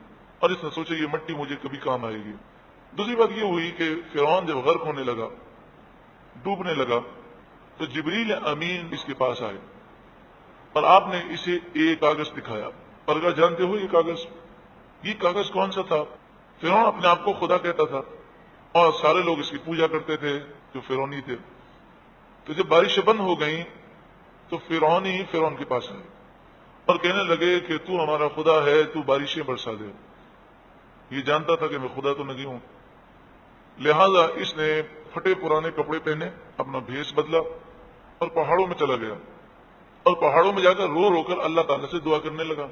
S1: اور اس نے سوچا یہ مٹی مجھے کبھی کام آئے گی. دوسری بات یہ ہوئی کہ فرعون جب غرق ہونے لگا، ڈوبنے لگا، تو جبریل امین اس کے پاس آئے اور آپ نے اسے ایک کاغذ دکھایا اور کہا جانتے ہو یہ کاغذ کون سا تھا؟ فرعون اپنے آپ کو خدا کہتا تھا اور سارے لوگ اس کی پوجا کرتے تھے جو فرعونی تھے. تو جب بارشیں بند ہو گئیں تو فرعون کے پاس آئے اور کہنے لگے کہ تو ہمارا خدا ہے، تو بارشیں برسا دے. یہ جانتا تھا کہ میں خدا تو نہیں ہوں، لہذا اس نے پھٹے پرانے کپڑے پہنے، اپنا بھیس بدلا اور پہاڑوں میں چلا گیا، اور پہاڑوں میں جا کر رو کر اللہ تعالیٰ سے دعا کرنے لگا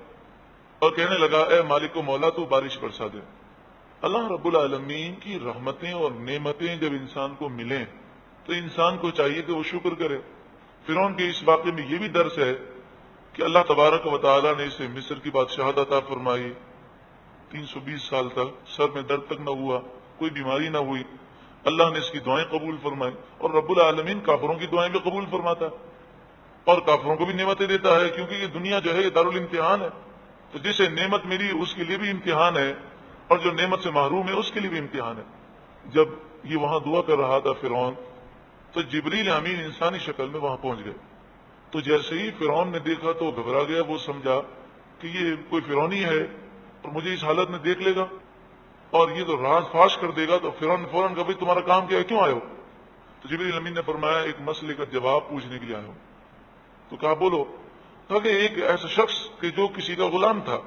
S1: اور کہنے لگا اے مالک و مولا تو بارش برسا دے. اللہ رب العالمین کی رحمتیں اور نعمتیں جب انسان کو ملیں تو انسان کو چاہیے کہ وہ شکر کرے. فرعون کے اس واقعے میں یہ بھی درس ہے کہ اللہ تبارک و تعالیٰ نے اسے مصر کی بادشاہت عطا فرمائی، 320 سال تک سر میں درد تک نہ ہوا، کوئی بیماری نہ ہوئی. اللہ نے اس کی دعائیں قبول فرمائی، اور رب العالمین کافروں کی دعائیں بھی قبول فرماتا ہے اور کافروں کو بھی نعمتیں دیتا ہے، کیونکہ یہ دنیا جو ہے یہ دارالامتحان ہے. تو جسے نعمت ملی اس کے لیے بھی امتحان ہے، اور جو نعمت سے محروم ہے اس کے لیے بھی امتحان ہے. جب یہ وہاں دعا کر رہا تھا فرعون، تو جبریل امین انسانی شکل میں وہاں پہنچ گئے تو جیسے ہی فرعون نے دیکھا تو گھبرا گیا، وہ سمجھا کہ یہ کوئی فرعونی ہے اور مجھے اس حالت میں دیکھ لے گا اور یہ تو راز فاش کر دے گا. تو فرعون نے فوراً کہا بھائی تمہارا کام کیا ہے، کیوں آئے ہو؟ تو جبریل امین نے فرمایا ایک مسئلے کا جواب پوچھنے کے لیے آئے ہو. تو کہا بولو. کہا کہ ایک ایسا شخص کہ جو کسی کا غلام تھا،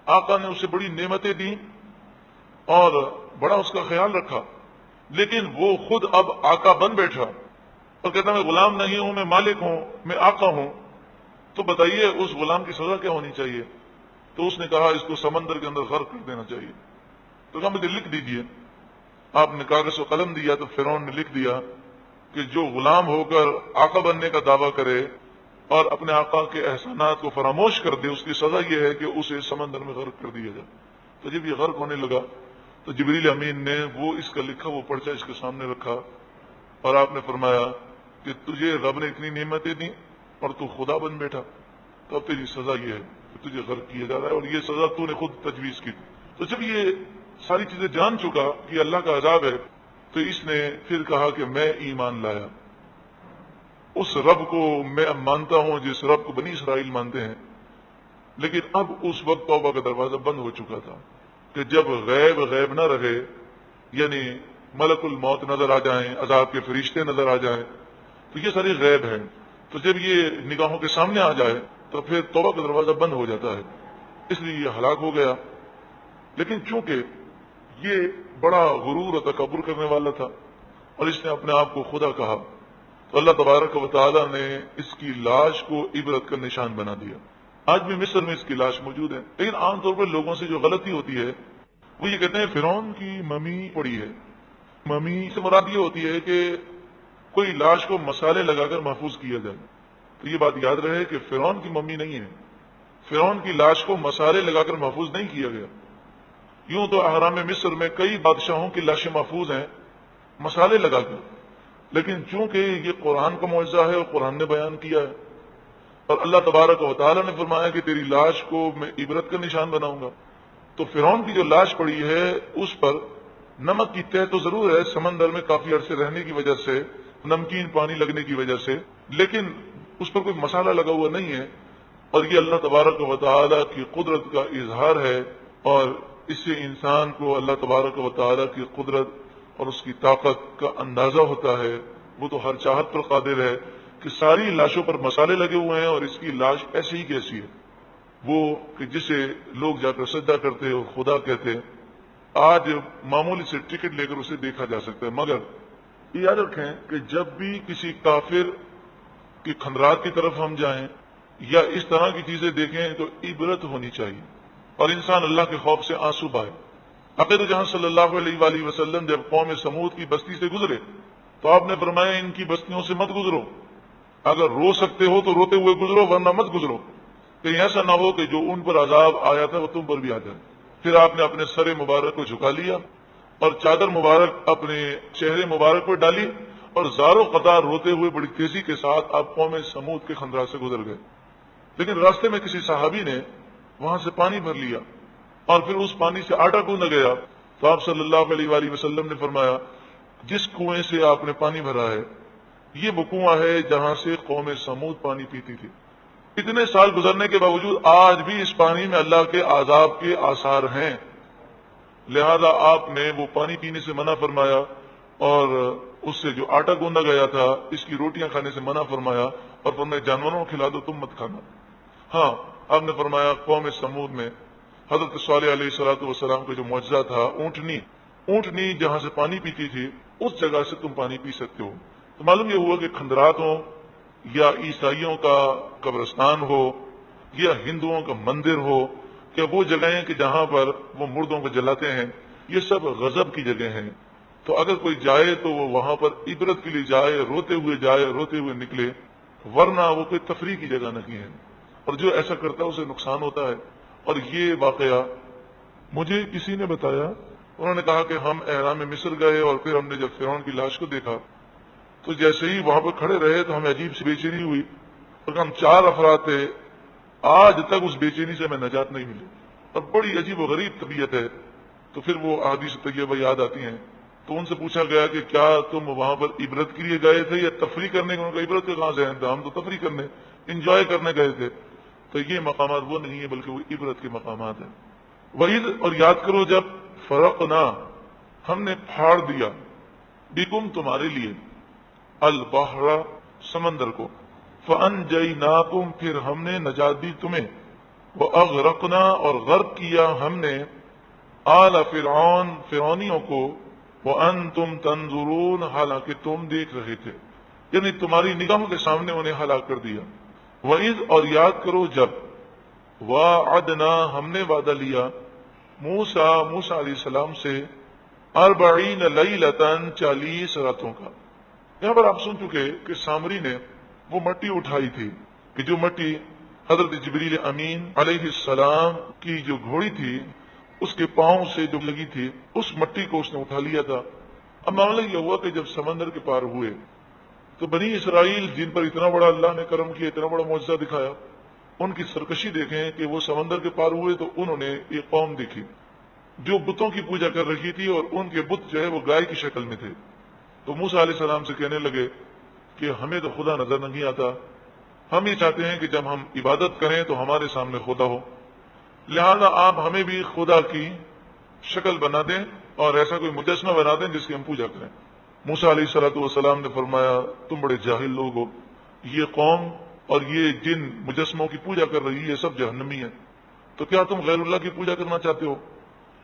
S1: آقا نے اسے بڑی نعمتیں دیں اور بڑا اس کا خیال رکھا، لیکن وہ خود اب آقا بن بیٹھا اور کہتا میں غلام نہیں ہوں، میں مالک ہوں، میں آقا ہوں. تو بتائیے اس غلام کی سزا کیا ہونی چاہیے؟ تو اس نے کہا اس کو سمندر کے اندر غرق کر دینا چاہیے. تو کہا مجھے لکھ دیجئے. آپ نے کاغذ و قلم دیا تو فرعون نے لکھ دیا کہ جو غلام ہو کر آقا بننے کا دعویٰ کرے اور اپنے آقا کے احسانات کو فراموش کر دے، اس کی سزا یہ ہے کہ اسے سمندر میں غرق کر دیا جائے. تو جب یہ غرق ہونے لگا تو جبریل امین نے وہ اس کا لکھا وہ پرچہ اس کے سامنے رکھا اور آپ نے فرمایا کہ تجھے رب نے اتنی نعمتیں دیں اور تو خدا بن بیٹھا، تو اب تیری سزا یہ ہے کہ تجھے غرق کیا جا رہا ہے اور یہ سزا تو نے خود تجویز کی. تو جب یہ ساری چیزیں جان چکا کہ اللہ کا عذاب ہے تو اس نے پھر کہا کہ میں ایمان لایا، اس رب کو میں اب مانتا ہوں جس رب کو بنی اسرائیل مانتے ہیں. لیکن اب اس وقت توبہ کا دروازہ بند ہو چکا تھا کہ جب غیب نہ رہے، یعنی ملک الموت نظر آ جائیں، عذاب کے فرشتے نظر آ جائیں، تو یہ ساری غیب ہے. تو جب یہ نگاہوں کے سامنے آ جائے تو پھر توبہ کا دروازہ بند ہو جاتا ہے، اس لیے یہ ہلاک ہو گیا. لیکن چونکہ یہ بڑا غرور اور تکبر کرنے والا تھا اور اس نے اپنے آپ کو خدا کہا تو اللہ تبارک و تعالیٰ نے اس کی لاش کو عبرت کا نشان بنا دیا. آج بھی مصر میں اس کی لاش موجود ہے. لیکن عام طور پر لوگوں سے جو غلطی ہوتی ہے وہ یہ کہتے ہیں فرعون کی ممی پڑی ہے. ممی سے مراد یہ ہوتی ہے کہ کوئی لاش کو مسالے لگا کر محفوظ کیا جائے. تو یہ بات یاد رہے کہ فرعون کی ممی نہیں ہے، فرعون کی لاش کو مسالے لگا کر محفوظ نہیں کیا گیا. یوں تو احرام مصر میں کئی بادشاہوں کی لاشیں محفوظ ہیں مسالے لگا کر، لیکن چونکہ یہ قرآن کا معجزہ ہے اور قرآن نے بیان کیا ہے اور اللہ تبارک و تعالیٰ نے فرمایا کہ تیری لاش کو میں عبرت کا نشان بناؤں گا، تو فرعون کی جو لاش پڑی ہے اس پر نمک کی تہ تو ضرور ہے، سمندر میں کافی عرصے رہنے کی وجہ سے، نمکین پانی لگنے کی وجہ سے، لیکن اس پر کوئی مسالہ لگا ہوا نہیں ہے. اور یہ اللہ تبارک و تعالیٰ کی قدرت کا اظہار ہے اور اس سے انسان کو اللہ تبارک و تعالیٰ کی قدرت اور اس کی طاقت کا اندازہ ہوتا ہے. وہ تو ہر چاہت پر قادر ہے کہ ساری لاشوں پر مسالے لگے ہوئے ہیں اور اس کی لاش ایسی ہی کیسی ہے، وہ کہ جسے لوگ جا کر سجدہ کرتے اور خدا کہتے. آج معمولی سے ٹکٹ لے کر اسے دیکھا جا سکتا ہے. مگر یہ یاد رکھیں کہ جب بھی کسی کافر کی کھنڈرات کی طرف ہم جائیں یا اس طرح کی چیزیں دیکھیں تو عبرت ہونی چاہیے اور انسان اللہ کے خوف سے آنسو بہائے. عقید جہاں صلی اللہ علیہ وآلہ وسلم جب قوم سمود کی بستی سے گزرے تو آپ نے فرمایا ان کی بستیوں سے مت گزرو، اگر رو سکتے ہو تو روتے ہوئے گزرو ورنہ مت گزرو، کہیں ایسا نہ ہو کہ جو ان پر عذاب آیا تھا وہ تم پر بھی آ جائے. پھر آپ نے اپنے سر مبارک کو جھکا لیا اور چادر مبارک اپنے چہرے مبارک پر ڈالی اور زاروں قطار روتے ہوئے بڑی تیزی کے ساتھ آپ قوم سمود کے خندرات سے گزر گئے. لیکن راستے میں کسی صحابی نے وہاں سے پانی بھر لیا اور پھر اس پانی سے آٹا گوندھا گیا تو آپ صلی اللہ علیہ وآلہ وسلم نے فرمایا جس کنویں سے آپ نے پانی بھرا ہے یہ وہ کنواں ہے جہاں سے قوم سمود پانی پیتی تھی. اتنے سال گزرنے کے باوجود آج بھی اس پانی میں اللہ کے عذاب کے آثار ہیں، لہذا آپ نے وہ پانی پینے سے منع فرمایا اور اس سے جو آٹا گوندھا گیا تھا اس کی روٹیاں کھانے سے منع فرمایا اور فرمایا جانوروں کو کھلا دو تم مت کھانا. ہاں آپ نے فرمایا قوم سمود میں حضرت صالح علیہ الصلوۃ والسلام کا جو معجزہ تھا اونٹنی جہاں سے پانی پیتی تھی اس جگہ سے تم پانی پی سکتے ہو. تو معلوم یہ ہوا کہ کھندرات ہو یا عیسائیوں کا قبرستان ہو یا ہندوؤں کا مندر ہو یا وہ جگہیں کہ جہاں پر وہ مردوں کو جلاتے ہیں، یہ سب غضب کی جگہ ہیں. تو اگر کوئی جائے تو وہ وہاں پر عبرت کے لیے جائے، روتے ہوئے نکلے، ورنہ وہ کوئی تفریح کی جگہ نہیں ہے. اور جو ایسا کرتا ہے اسے نقصان ہوتا ہے. اور یہ واقعہ مجھے کسی نے بتایا، انہوں نے کہا کہ ہم احرام مصر گئے اور پھر ہم نے جب فرعون کی لاش کو دیکھا تو جیسے ہی وہاں پر کھڑے رہے تو ہمیں عجیب سی بے چینی ہوئی اور ہم 4 افراد تھے، آج تک اس بے چینی سے ہمیں نجات نہیں ملی اور بڑی عجیب و غریب طبیعت ہے. تو پھر وہ احادیث طیبہ یاد آتی ہیں تو ان سے پوچھا گیا کہ کیا تم وہاں پر عبرت کے لیے گئے تھے یا تفریح کرنے کے؟ ان کا عبرت کے کہاں سے ہے؟ ہم تو تفریح کرنے، انجوائے کرنے گئے تھے۔ تو یہ مقامات وہ نہیں ہے بلکہ وہ عبرت کے مقامات ہیں۔ وعید اور یاد کرو جب فرقنا ہم نے پھاڑ دیا بکم تمہارے لیے البحر سمندر کو، فانجیناکم پھر ہم نے نجات دی تمہیں، واغرقنا اور غرق کیا ہم نے آل فرعون فرعونیوں کو، وانتم تنظرون حالانکہ تم دیکھ رہے تھے، یعنی تمہاری نگاہوں کے سامنے انہیں ہلاک کر دیا۔ وَإِذْ اور یاد کرو جب وعدنا ہم نے وعدہ لیا موسیٰ علیہ السلام سے 40 لیلۃ 40 راتوں کا۔ یہاں پر آپ سن چکے کہ سامری نے وہ مٹی اٹھائی تھی کہ جو مٹی حضرت جبریل امین علیہ السلام کی جو گھوڑی تھی اس کے پاؤں سے جو لگی تھی، اس مٹی کو اس نے اٹھا لیا تھا۔ اب معاملہ یہ ہوا کہ جب سمندر کے پار ہوئے تو بنی اسرائیل جن پر اتنا بڑا اللہ نے کرم کیا، اتنا بڑا معجزہ دکھایا، ان کی سرکشی دیکھیں کہ وہ سمندر کے پار ہوئے تو انہوں نے ایک قوم دیکھی جو بتوں کی پوجا کر رہی تھی، اور ان کے بت جو ہے وہ گائے کی شکل میں تھے۔ تو موسیٰ علیہ السلام سے کہنے لگے کہ ہمیں تو خدا نظر نہیں آتا، ہم یہ چاہتے ہیں کہ جب ہم عبادت کریں تو ہمارے سامنے خدا ہو، لہذا آپ ہمیں بھی خدا کی شکل بنا دیں اور ایسا کوئی مجسمہ بنا دیں جس کی ہم پوجا کریں۔ موسیٰ علیہ السلام نے فرمایا تم بڑے جاہل لوگ ہو، یہ قوم اور یہ جن مجسموں کی پوجا کر رہی ہے سب جہنمی ہیں، تو کیا تم غیر اللہ کی پوجا کرنا چاہتے ہو؟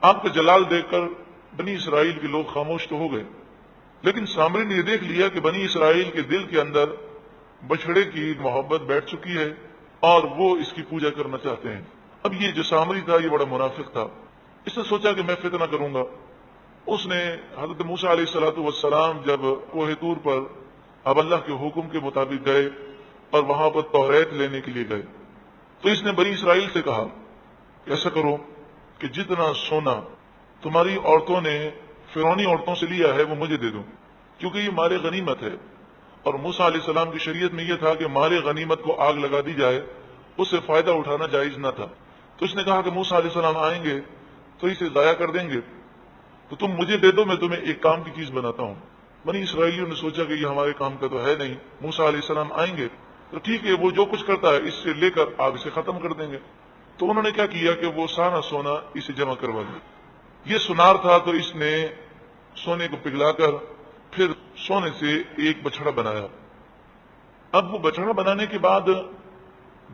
S1: آپ کا جلال دیکھ کر بنی اسرائیل کے لوگ خاموش تو ہو گئے، لیکن سامری نے یہ دیکھ لیا کہ بنی اسرائیل کے دل کے اندر بچھڑے کی محبت بیٹھ چکی ہے اور وہ اس کی پوجا کرنا چاہتے ہیں۔ اب یہ جو سامری تھا یہ بڑا منافق تھا، اس نے سوچا کہ میں فتنہ کروں گا۔ اس نے حضرت موسیٰ علیہ السلام جب کوہ طور پر اب اللہ کے حکم کے مطابق گئے اور وہاں پر توریت لینے کے لیے گئے، تو اس نے بنی اسرائیل سے کہا کہ ایسا کرو کہ جتنا سونا تمہاری عورتوں نے فرعونی عورتوں سے لیا ہے وہ مجھے دے دو، کیونکہ یہ مال غنیمت ہے، اور موسیٰ علیہ السلام کی شریعت میں یہ تھا کہ مال غنیمت کو آگ لگا دی جائے، اس سے فائدہ اٹھانا جائز نہ تھا۔ تو اس نے کہا کہ موسیٰ علیہ السلام آئیں گے تو اسے ضائع کر دیں گے، تو تم مجھے دے دو، میں تمہیں ایک کام کی چیز بناتا ہوں۔ بنی اسرائیلیوں نے سوچا کہ یہ ہمارے کام کا تو ہے نہیں، موسیٰ علیہ السلام آئیں گے تو ٹھیک ہے، وہ جو کچھ کرتا ہے اس سے لے کر آگ سے ختم کر دیں گے۔ تو انہوں نے کیا کیا کہ وہ سارا سونا اسے جمع کروا دیا۔ یہ سونار تھا تو اس نے سونے کو پگھلا کر پھر سونے سے ایک بچھڑا بنایا۔ اب وہ بچھڑا بنانے کے بعد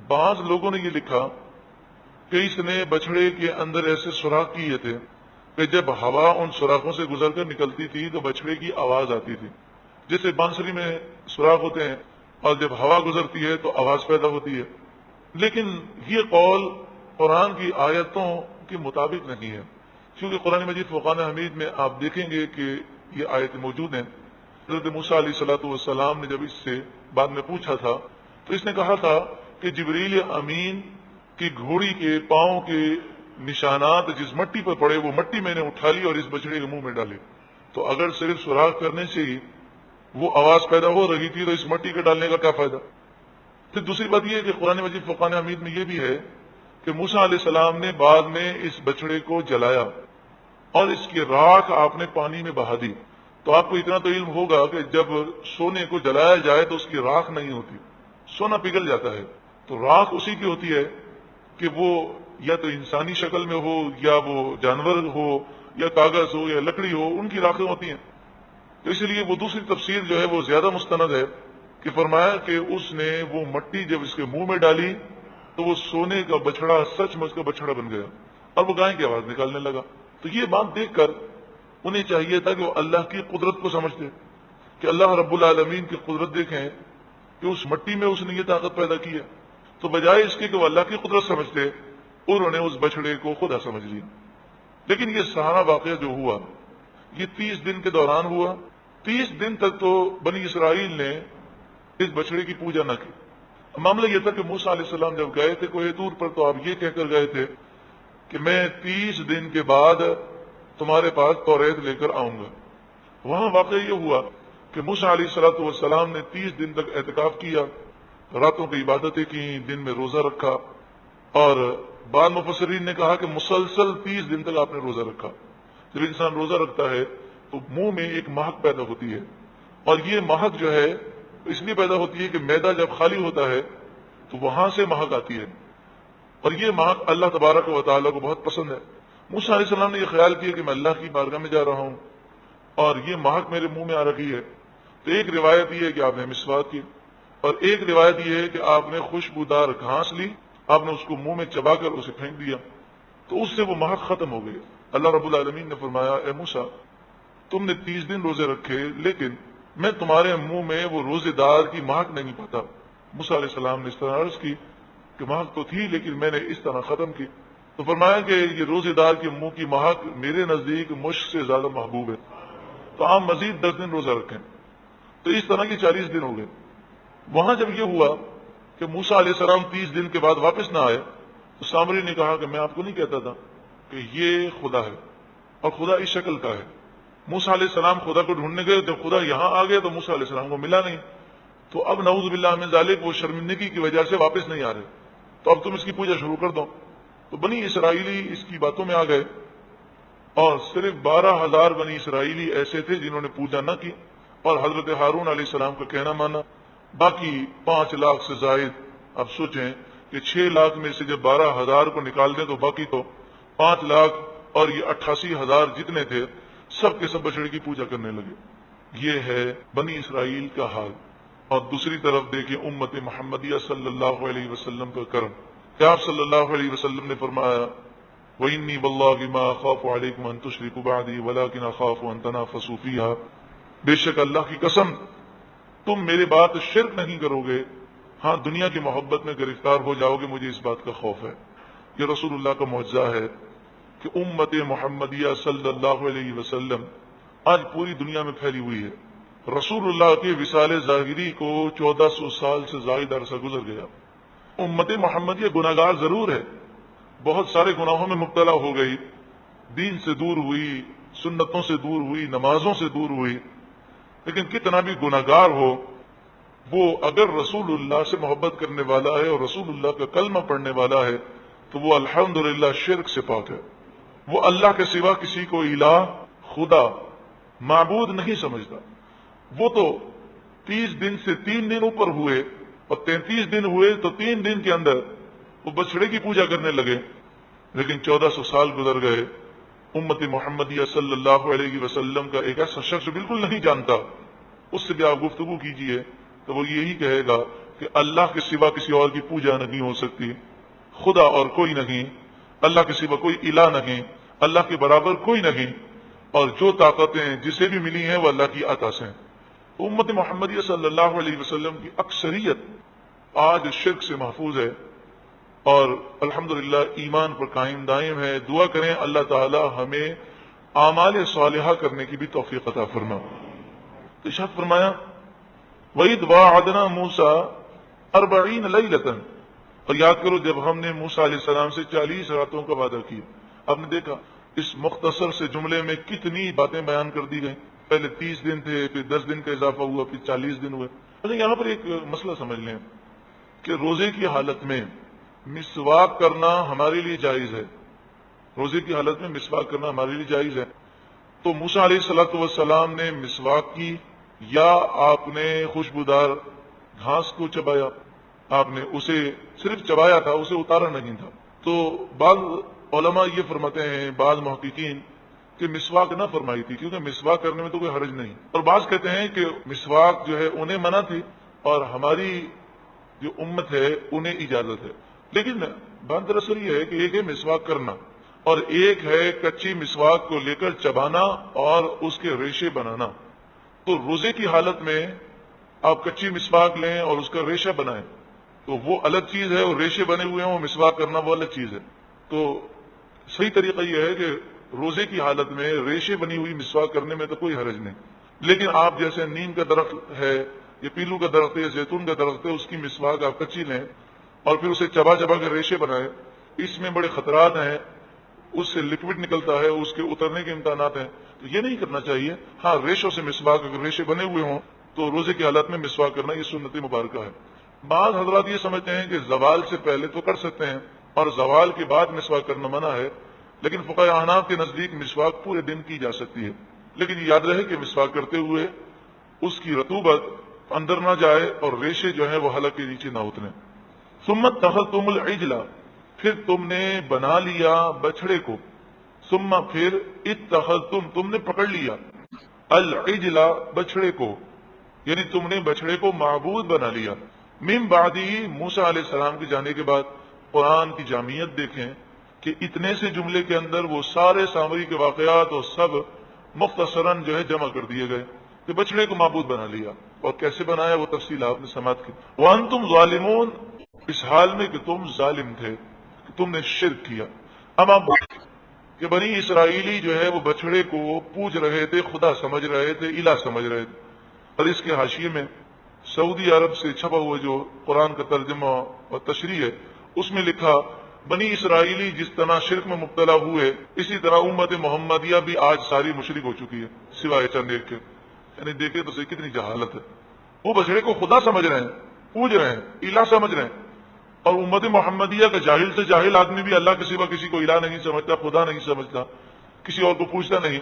S1: بعض لوگوں نے یہ لکھا کہ اس نے بچھڑے کے اندر ایسے سوراخ کیے تھے کہ جب ہوا ان سوراخوں سے گزر کر نکلتی تھی تو بچھڑے کی آواز آتی تھی، جیسے بانسری میں سوراخ ہوتے ہیں اور جب ہوا گزرتی ہے تو آواز پیدا ہوتی ہے۔ لیکن یہ قول قرآن کی آیتوں کے مطابق نہیں ہے، کیونکہ قرآن مجید فرقان حمید میں آپ دیکھیں گے کہ یہ آیتیں موجود ہیں۔ حضرت موسیٰ علیہ السلام نے جب اس سے بعد میں پوچھا تھا تو اس نے کہا تھا کہ جبریل امین کی گھوڑی کے پاؤں کے نشانات جس مٹی پر پڑے وہ مٹی میں نے اٹھا لی اور اس بچڑے کے منہ میں ڈالے۔ تو اگر صرف سوراخ کرنے سے ہی وہ آواز پیدا ہو رہی تھی تو اس مٹی کے ڈالنے کا کیا فائدہ؟ پھر دوسری بات یہ ہے کہ قرآن مجید فرقان حمید میں یہ بھی ہے کہ موسیٰ علیہ السلام نے بعد میں اس بچڑے کو جلایا اور اس کی راکھ آپ نے پانی میں بہا دی۔ تو آپ کو اتنا تو علم ہوگا کہ جب سونے کو جلایا جائے تو اس کی راکھ نہیں ہوتی، سونا پگھل جاتا ہے، تو راکھ اسی کی ہوتی ہے کہ وہ یا تو انسانی شکل میں ہو یا وہ جانور ہو یا کاغذ ہو یا لکڑی ہو، ان کی راکھیں ہوتی ہیں۔ تو اس لیے وہ دوسری تفسیر جو ہے وہ زیادہ مستند ہے کہ فرمایا کہ اس نے وہ مٹی جب اس کے منہ میں ڈالی تو وہ سونے کا بچڑا سچ مچ کا بچڑا بن گیا اور وہ گائے کی آواز نکالنے لگا۔ تو یہ بات دیکھ کر انہیں چاہیے تھا کہ وہ اللہ کی قدرت کو سمجھتے کہ اللہ رب العالمین کی قدرت دیکھیں کہ اس مٹی میں اس نے یہ طاقت پیدا کی ہے، تو بجائے اس کے کہ وہ اللہ کی قدرت سمجھتے انہوں نے اس بچڑے کو خدا سمجھ لیا۔ لیکن یہ سارا واقعہ جو ہوا یہ 30 دن کے دوران ہوا۔ 30 دن تک تو بنی اسرائیل نے اس بچڑے کی پوجا نہ کی۔ معاملہ یہ تھا کہ موسیٰ علیہ السلام جب گئے تھے کوہ طور پر تو آپ یہ کہہ کر گئے تھے کہ میں 30 دن کے بعد تمہارے پاس توریت لے کر آؤں گا۔ وہاں واقعہ یہ ہوا کہ موسیٰ علیہ السلام نے 30 دن تک اعتکاف کیا، راتوں کی عبادتیں کی، دن میں روزہ رکھا، اور بعض مفسرین نے کہا کہ مسلسل 30 دن تک آپ نے روزہ رکھا۔ جب انسان روزہ رکھتا ہے تو منہ میں ایک مہک پیدا ہوتی ہے، اور یہ مہک جو ہے اس لیے پیدا ہوتی ہے کہ معدہ جب خالی ہوتا ہے تو وہاں سے مہک آتی ہے، اور یہ مہک اللہ تبارک و تعالیٰ کو بہت پسند ہے۔ موسیٰ علیہ السلام نے یہ خیال کیا کہ میں اللہ کی بارگاہ میں جا رہا ہوں اور یہ مہک میرے منہ میں آ رہی ہے، تو ایک روایت یہ ہے کہ آپ نے مسواک کی، اور ایک روایت یہ ہے کہ آپ نے خوشبودار گھاس لی، آپ نے اس کو منہ میں چبا کر اسے پھینک دیا، تو اس سے وہ مہک ختم ہو گئی۔ اللہ رب العالمین نے فرمایا، اے موسیٰ تم نے 30 دن روزے رکھے، لیکن میں تمہارے منہ میں وہ روزے دار کی مہک نہیں پاتا۔ موسیٰ علیہ السلام نے اس طرح عرض کی کہ مہک تو تھی لیکن میں نے اس طرح ختم کی، تو فرمایا کہ یہ روزے دار کے منہ کی مہک میرے نزدیک مشک سے زیادہ محبوب ہے، تو آپ مزید 10 دن روزہ رکھیں۔ تو اس طرح کی 40 دن ہو گئے۔ وہاں جب یہ ہوا کہ موسیٰ علیہ السلام 30 دن کے بعد واپس نہ آئے تو سامری نے کہا کہ میں آپ کو نہیں کہتا تھا کہ یہ خدا ہے اور خدا اس شکل کا ہے۔ موسیٰ علیہ السلام خدا کو ڈھونڈنے گئے، جب خدا یہاں آ گیا تو موسیٰ علیہ السلام کو ملا نہیں، تو اب نعوذ باللہ من ذالک وہ شرمندگی کی وجہ سے واپس نہیں آ رہے، تو اب تم اس کی پوجا شروع کر دو۔ تو بنی اسرائیلی اس کی باتوں میں آ گئے، اور صرف 12,000 بنی اسرائیلی ایسے تھے جنہوں نے پوجا نہ کی اور حضرت ہارون علیہ السلام کا کہنا مانا۔ باقی 5 لاکھ سے زائد، اب سوچیں کہ 6 لاکھ میں سے جب 12,000 کو نکال دیں تو باقی تو 5 لاکھ اور یہ 88,000 جتنے تھے سب کے سب بچڑے کی پوجا کرنے لگے۔ یہ ہے بنی اسرائیل کا حال۔ اور دوسری طرف دیکھیں امت محمدیہ صلی اللہ علیہ وسلم کا کرم کہ آپ صلی اللہ علیہ وسلم نے فرمایا، وَإِنِّي وَاللَّهِ مَا أَخَافُ عَلَيْكُمْ أَن تُشْرِكُوا بَعْدِي وَلَكِنْ أَخَافُ أَن تَنَافَسُوا فِيهَا، بے شک اللہ کی قسم تم میرے بات شرک نہیں کرو گے، ہاں دنیا کی محبت میں گرفتار ہو جاؤ گے، مجھے اس بات کا خوف ہے۔ یہ رسول اللہ کا معجزہ ہے کہ امت محمدیہ صلی اللہ علیہ وسلم آج پوری دنیا میں پھیلی ہوئی ہے۔ رسول اللہ کے وصال ظاہری کو 1400 سال سے زائد عرصہ گزر گیا۔ امت محمدیہ گناہگار ضرور ہے، بہت سارے گناہوں میں مبتلا ہو گئی، دین سے دور ہوئی، سنتوں سے دور ہوئی، نمازوں سے دور ہوئی، لیکن کتنا بھی گناہگار ہو وہ اگر رسول اللہ سے محبت کرنے والا ہے اور رسول اللہ کا کلمہ پڑھنے والا ہے تو وہ الحمدللہ شرک سے پاک ہے۔ وہ اللہ کے سوا کسی کو الہ، خدا، معبود نہیں سمجھتا۔ وہ تو 30 دن سے 3 دن اوپر ہوئے اور 33 دن ہوئے تو 3 دن کے اندر وہ بچڑے کی پوجا کرنے لگے، لیکن 1400 سال گزر گئے، امت محمدیہ صلی اللہ علیہ وسلم کا ایک ایسا شخص بالکل نہیں جانتا، اس سے بھی آپ گفتگو کیجئے تو وہ یہی کہے گا کہ اللہ کے سوا کسی اور کی پوجا نہیں ہو سکتی، خدا اور کوئی نہیں، اللہ کے سوا کوئی الہ نہیں، اللہ کے برابر کوئی نہیں، اور جو طاقتیں جسے بھی ملی ہیں وہ اللہ کی عطا سے ہیں۔ امت محمدیہ صلی اللہ علیہ وسلم کی اکثریت آج شرک سے محفوظ ہے اور الحمدللہ ایمان پر قائم دائم ہے۔ دعا کریں اللہ تعالی ہمیں اعمال صالحہ کرنے کی بھی توفیق عطا فرما۔ تو ارشاد فرمایا، وَإِذْ وَاعَدْنَا مُوسَىٰ 40 لَيْلَةً، اور یاد کرو جب ہم نے موسیٰ علیہ السلام سے 40 راتوں کا وعدہ کیا۔ آپ نے دیکھا اس مختصر سے جملے میں کتنی باتیں بیان کر دی گئیں، پہلے 30 دن تھے، پھر 10 دن کا اضافہ ہوا، پھر 40 دن ہوئے۔ لیکن یہاں پر ایک مسئلہ سمجھ لیں کہ روزے کی حالت میں مسواک کرنا ہمارے لیے جائز ہے، روزے کی حالت میں مسواک کرنا ہمارے لیے جائز ہے۔ تو موسیٰ علیہ السلام نے مسواک کی یا آپ نے خوشبودار گھاس کو چبایا؟ آپ نے اسے صرف چبایا تھا، اسے اتارا نہیں تھا۔ تو بعض علماء یہ فرماتے ہیں، بعض محققین، کہ مسواک نہ فرمائی تھی کیونکہ مسواک کرنے میں تو کوئی حرج نہیں، اور بعض کہتے ہیں کہ مسواک جو ہے انہیں منع تھی اور ہماری جو امت ہے انہیں اجازت ہے۔ لیکن بات دراصل یہ ہے کہ ایک ہے مسواک کرنا اور ایک ہے کچی مسواک کو لے کر چبانا اور اس کے ریشے بنانا۔ تو روزے کی حالت میں آپ کچی مسواک لیں اور اس کا ریشہ بنائیں تو وہ الگ چیز ہے، اور ریشے بنے ہوئے ہیں وہ مسواک کرنا وہ الگ چیز ہے۔ تو صحیح طریقہ یہ ہے کہ روزے کی حالت میں ریشے بنی ہوئی مسواک کرنے میں تو کوئی حرج نہیں، لیکن آپ جیسے نیم کا درخت ہے، یہ پیلو کا درخت ہے، زیتون کا درخت ہے، اس کی مسواک آپ کچی لیں اور پھر اسے چبا چبا کر ریشے بنائیں، اس میں بڑے خطرات ہیں، اس سے لکوڈ نکلتا ہے، اس کے اترنے کے امکانات ہیں، تو یہ نہیں کرنا چاہیے۔ ہاں ریشوں سے مسواک، اگر ریشے بنے ہوئے ہوں تو روزے کی حالت میں مسواک کرنا یہ سنت مبارکہ ہے۔ بعض حضرات یہ سمجھتے ہیں کہ زوال سے پہلے تو کر سکتے ہیں اور زوال کے بعد مسواک کرنا منع ہے، لیکن فقہاء احناف کے نزدیک مسواک پورے دن کی جا سکتی ہے۔ لیکن یہ یاد رہے کہ مسواک کرتے ہوئے اس کی رطوبت اندر نہ جائے اور ریشے جو ہیں وہ حلق کے نیچے نہ اتریں۔ ثم اتخذتم العجل، پھر تم نے بنا لیا بچڑے کو، ثم پھر اتخذتم تم نے پکڑ لیا، العجل بچڑے کو، یعنی تم نے بچڑے کو معبود بنا لیا، من بعدی موسیٰ علیہ السلام کے جانے کے بعد۔ قرآن کی جامعیت دیکھیں کہ اتنے سے جملے کے اندر وہ سارے سامری کے واقعات اور سب مختصراً جو ہے جمع کر دیے گئے کہ بچڑے کو معبود بنا لیا، اور کیسے بنایا وہ تفصیل آپ نے سماعت کی۔ وانتم ظالمون، اس حال میں کہ تم ظالم تھے، کہ تم نے شرک کیا۔ اب آپ کہ بنی اسرائیلی جو ہے وہ بچڑے کو پوج رہے تھے، خدا سمجھ رہے تھے، الہ سمجھ رہے تھے، اور اس کے حاشیے میں سعودی عرب سے چھپا ہوا جو قرآن کا ترجمہ اور تشریح ہے اس میں لکھا بنی اسرائیلی جس طرح شرک میں مبتلا ہوئے اسی طرح امت محمدیہ بھی آج ساری مشرک ہو چکی ہے سوائے چند ایک کے۔ یعنی دیکھے تو صحیح کتنی جہالت ہے، وہ بچڑے کو خدا سمجھ رہے ہیں، پوج رہے ہیں، الہ سمجھ رہے ہیں، اور امت محمدیہ کا جاہل سے جاہل آدمی بھی اللہ کے سوا کسی کو الہ نہیں سمجھتا، خدا نہیں سمجھتا، کسی اور کو پوچھتا نہیں،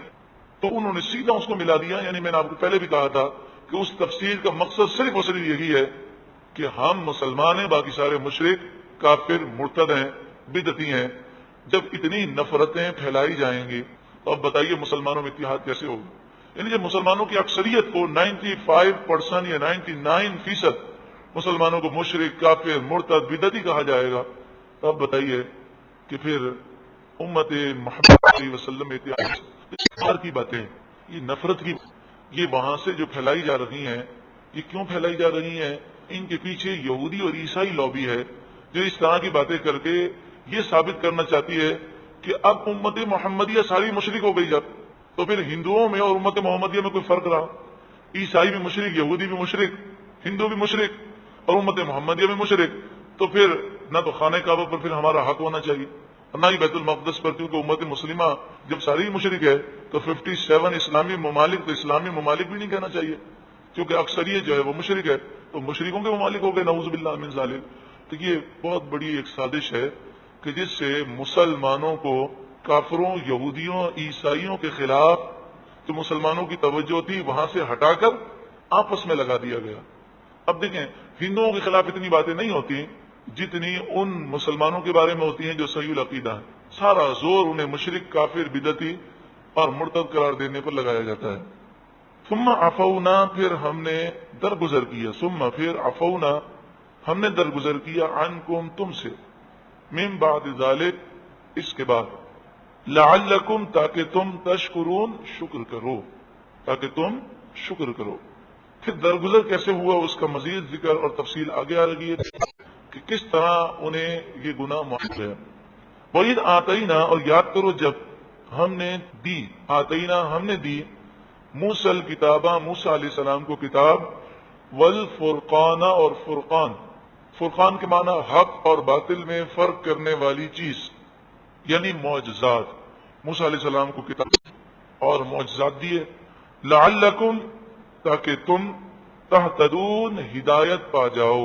S1: تو انہوں نے سیدھا اس کو ملا دیا۔ یعنی میں نے آپ کو پہلے بھی کہا تھا کہ اس تفسیر کا مقصد صرف اور صرف یہی ہے کہ ہم مسلمان ہیں، باقی سارے مشرک، کافر، مرتد ہیں، بدعتی ہیں۔ جب اتنی نفرتیں پھیلائی جائیں گی تو اب بتائیے مسلمانوں میں اتحاد کیسے ہوگا؟ یعنی جب مسلمانوں کی اکثریت کو 95% یا 99% مسلمانوں کو مشرک، کافر، مرتد، بدعتی کہا جائے گا، تو اب بتائیے کہ پھر امت محمد صلی اللہ علیہ وسلم میں اتحاد کی باتیں، یہ نفرت کی، یہ وہاں سے جو پھیلائی جا رہی ہیں، یہ کیوں پھیلائی جا رہی ہیں؟ ان کے پیچھے یہودی اور عیسائی لابی ہے جو اس طرح کی باتیں کر کے یہ ثابت کرنا چاہتی ہے کہ اب امت محمدیہ ساری مشرک ہو گئی، جب تو پھر ہندوؤں میں اور امت محمدیہ میں کوئی فرق رہا؟ عیسائی بھی مشرک، یہودی بھی مشرک، ہندو بھی مشرک اور امت محمدیہ بھی مشرک، تو پھر نہ تو خانہ کعبہ پر پھر ہمارا حق ہونا چاہیے اور نہ ہی بیت المقدس پر، کیونکہ امت مسلمہ جب ساری مشرک ہے تو 57 اسلامی ممالک، تو اسلامی ممالک بھی نہیں کہنا چاہیے کیونکہ اکثریت جو ہے وہ مشرک ہے، تو مشرکوں کے ممالک ہو گئے، نعوذ باللہ من ذالک۔ تو یہ بہت بڑی ایک سازش ہے کہ جس سے مسلمانوں کو کافروں، یہودیوں، عیسائیوں کے خلاف جو مسلمانوں کی توجہ تھی وہاں سے ہٹا کر آپس میں لگا دیا گیا۔ اب دیکھیں ہندوؤں کے خلاف اتنی باتیں نہیں ہوتی جتنی ان مسلمانوں کے بارے میں ہوتی ہیں جو صحیح العقیدہ ہیں، سارا زور انہیں مشرک، کافر، بدعتی اور مرتد قرار دینے پر لگایا جاتا ہے۔ ثم عفونا، پھر ہم نے درگزر کیا، ثم پھر عفونا ہم نے درگزر کیا، عنکم تم سے، من بعد ذالک اس کے بعد، لعلکم تاکہ تم تشکرون شکر کرو، تاکہ تم شکر کرو۔ پھر درگزر کیسے ہوا اس کا مزید ذکر اور تفصیل آگے آ رہی ہے کہ کس طرح انہیں یہ گناہ معاف ہے۔ وَإِذْ آتَيْنَا، اور یاد کرو جب ہم نے دی، آتینا ہم نے دی، موسیٰ الکتابہ موسیٰ علیہ السلام کو کتاب، والفرقان اور فرقان، فرقان کے معنی حق اور باطل میں فرق کرنے والی چیز یعنی معجزات، موسیٰ علیہ السلام کو کتاب اور معجزات دیے، لعلکم تاکہ تم تہتدون ہدایت پا جاؤ۔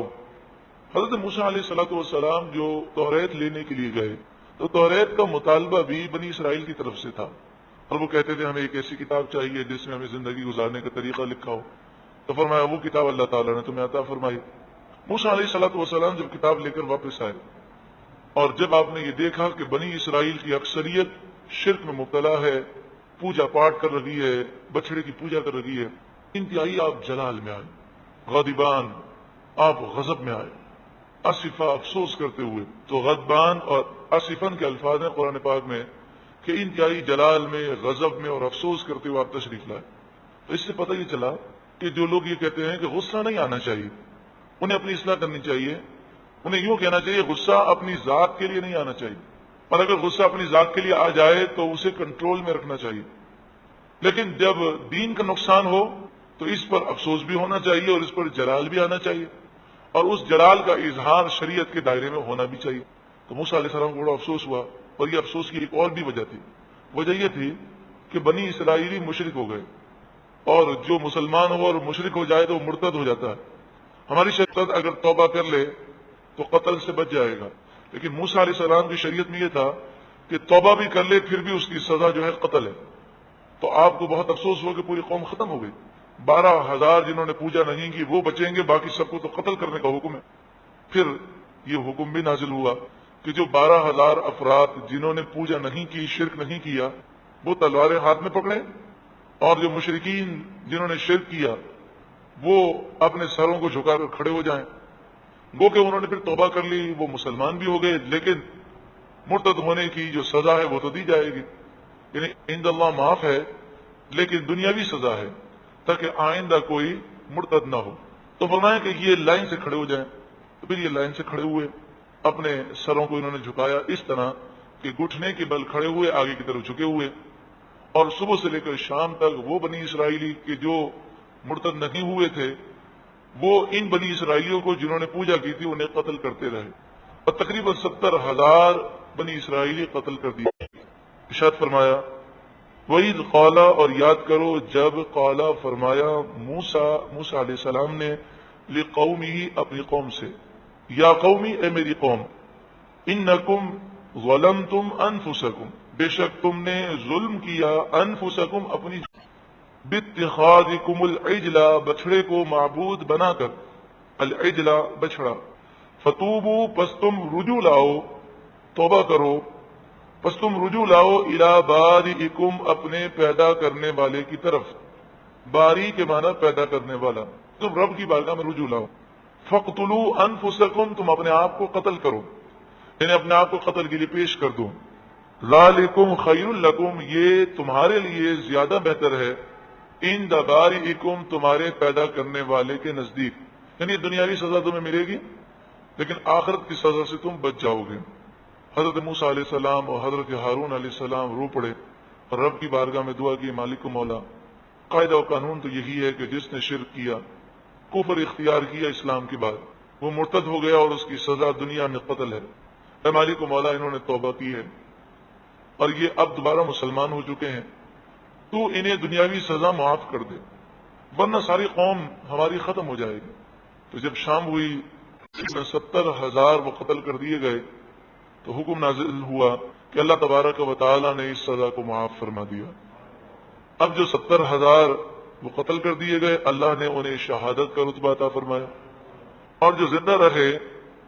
S1: حضرت موسیٰ علیہ السلام جو توریت لینے کے لیے گئے تو توریت کا مطالبہ بھی بنی اسرائیل کی طرف سے تھا، اور وہ کہتے تھے ہمیں ایک ایسی کتاب چاہیے جس میں ہمیں زندگی گزارنے کا طریقہ لکھا ہو، تو فرمایا وہ کتاب اللہ تعالیٰ نے تمہیں عطا فرمائی۔ موسیٰ علیہ السلام جب کتاب لے کر واپس آئے اور جب آپ نے یہ دیکھا کہ بنی اسرائیل کی اکثریت شرک میں مبتلا ہے، پوجا پاٹ کر رہی ہے، بچڑے کی پوجا کر رہی ہے، انتہائی آپ جلال میں آئے، غضبان، آپ غضب میں آئے، آصفہ افسوس کرتے ہوئے۔ تو غضبان اور آصفن کے الفاظ ہیں قرآن پاک میں کہ انتہائی جلال میں، غضب میں اور افسوس کرتے ہوئے آپ تشریف لائے۔ تو اس سے پتہ یہ چلا کہ جو لوگ یہ کہتے ہیں کہ غصہ نہیں آنا چاہیے، انہیں اپنی اصلاح کرنی چاہیے، انہیں یوں کہنا چاہیے غصہ اپنی ذات کے لیے نہیں آنا چاہیے، اور اگر غصہ اپنی ذات کے لیے آ جائے تو اسے کنٹرول میں رکھنا چاہیے، لیکن جب دین کا نقصان ہو تو اس پر افسوس بھی ہونا چاہیے اور اس پر جلال بھی آنا چاہیے، اور اس جلال کا اظہار شریعت کے دائرے میں ہونا بھی چاہیے۔ تو موسیٰ علیہ السلام کو بڑا افسوس ہوا، اور یہ افسوس کی ایک اور بھی وجہ تھی، وجہ یہ تھی کہ بنی اسرائیلی مشرک ہو گئے، اور جو مسلمان ہو اور مشرک ہو جائے تو وہ مرتد ہو جاتا ہے۔ ہماری شریعت اگر توبہ کر لے تو قتل سے بچ جائے گا، لیکن موسیٰ علیہ السلام کی شریعت میں یہ تھا کہ توبہ بھی کر لے پھر بھی اس کی سزا جو ہے قتل ہے، تو آپ کو بہت افسوس ہو کہ پوری قوم ختم ہو گئی. 12,000 جنہوں نے پوجا نہیں کی وہ بچیں گے، باقی سب کو تو قتل کرنے کا حکم ہے. پھر یہ حکم بھی نازل ہوا کہ جو 12,000 افراد جنہوں نے پوجا نہیں کی، شرک نہیں کیا، وہ تلواریں ہاتھ میں پکڑیں، اور جو مشرکین جنہوں نے شرک کیا وہ اپنے سروں کو جھکا کر کھڑے ہو جائیں. گو کہ انہوں نے پھر توبہ کر لی، وہ مسلمان بھی ہو گئے، لیکن مرتد ہونے کی جو سزا ہے وہ تو دی جائے گی. یعنی عند اللہ معاف ہے، لیکن دنیاوی سزا ہے تاکہ آئندہ کوئی مرتد نہ ہو. تو فرمایا کہ یہ لائن سے کھڑے ہو جائیں. تو پھر یہ لائن سے کھڑے ہوئے، اپنے سروں کو انہوں نے جھکایا اس طرح کہ گھٹنے کے بل کھڑے ہوئے، آگے کی طرف جھکے ہوئے. اور صبح سے لے کر شام تک وہ بنی اسرائیلی کے جو مرتد نہیں ہوئے تھے وہ ان بنی اسرائیلیوں کو جنہوں نے پوجا کی تھی انہیں قتل کرتے رہے، اور تقریباً 70,000 بنی اسرائیلی قتل کر دیے. ارشاد فرمایا وَإِذْ قَالَ، اور یاد کرو جب قَالَ فرمایا موسیٰ علیہ السلام نے لِقَوْمِهِ اپنی قوم سے، یا قومی اے میری قوم، انکم ظلمتم انفسکم، بے شک تم نے ظلم کیا، انفسکم اپنی، باتخاذکم العجل، بچڑے کو معبود بنا کر، العجل بچڑا، فتوبوا پس تم رجوع لاؤ، توبہ کرو، پس تم رجوع لاؤ، الی بارئکم اپنے پیدا کرنے والے کی طرف، باری کے معنی پیدا کرنے والا، تم رب کی بارگاہ میں رجوع لاؤ. فاقتلوا انفسکم، تم اپنے آپ کو قتل کرو، یعنی اپنے آپ کو قتل کے لیے پیش کر دو. ذالکم خیر لکم، یہ تمہارے لیے زیادہ بہتر ہے، عند بارئکم تمہارے پیدا کرنے والے کے نزدیک. یعنی دنیاوی سزا تمہیں ملے گی لیکن آخرت کی سزا سے تم بچ جاؤ گے. حضرت موسیٰ علیہ السلام اور حضرت ہارون علیہ السلام رو پڑے اور رب کی بارگاہ میں دعا کی، مالک و مولا، قاعدہ و قانون تو یہی ہے کہ جس نے شرک کیا، کفر اختیار کیا اسلام کے بعد، وہ مرتد ہو گیا اور اس کی سزا دنیا میں قتل ہے. اے مالک و مولا، انہوں نے توبہ کی ہے اور یہ اب دوبارہ مسلمان ہو چکے ہیں، تو انہیں دنیاوی سزا معاف کر دے، ورنہ ساری قوم ہماری ختم ہو جائے گی. تو جب شام ہوئی 70,000 وہ قتل کر دیے گئے تو حکم نازل ہوا کہ اللہ تبارک و تعالی نے اس سزا کو معاف فرما دیا. اب جو 70,000 وہ قتل کر دیے گئے، اللہ نے انہیں شہادت کا رتبہ عطا فرمایا، اور جو زندہ رہے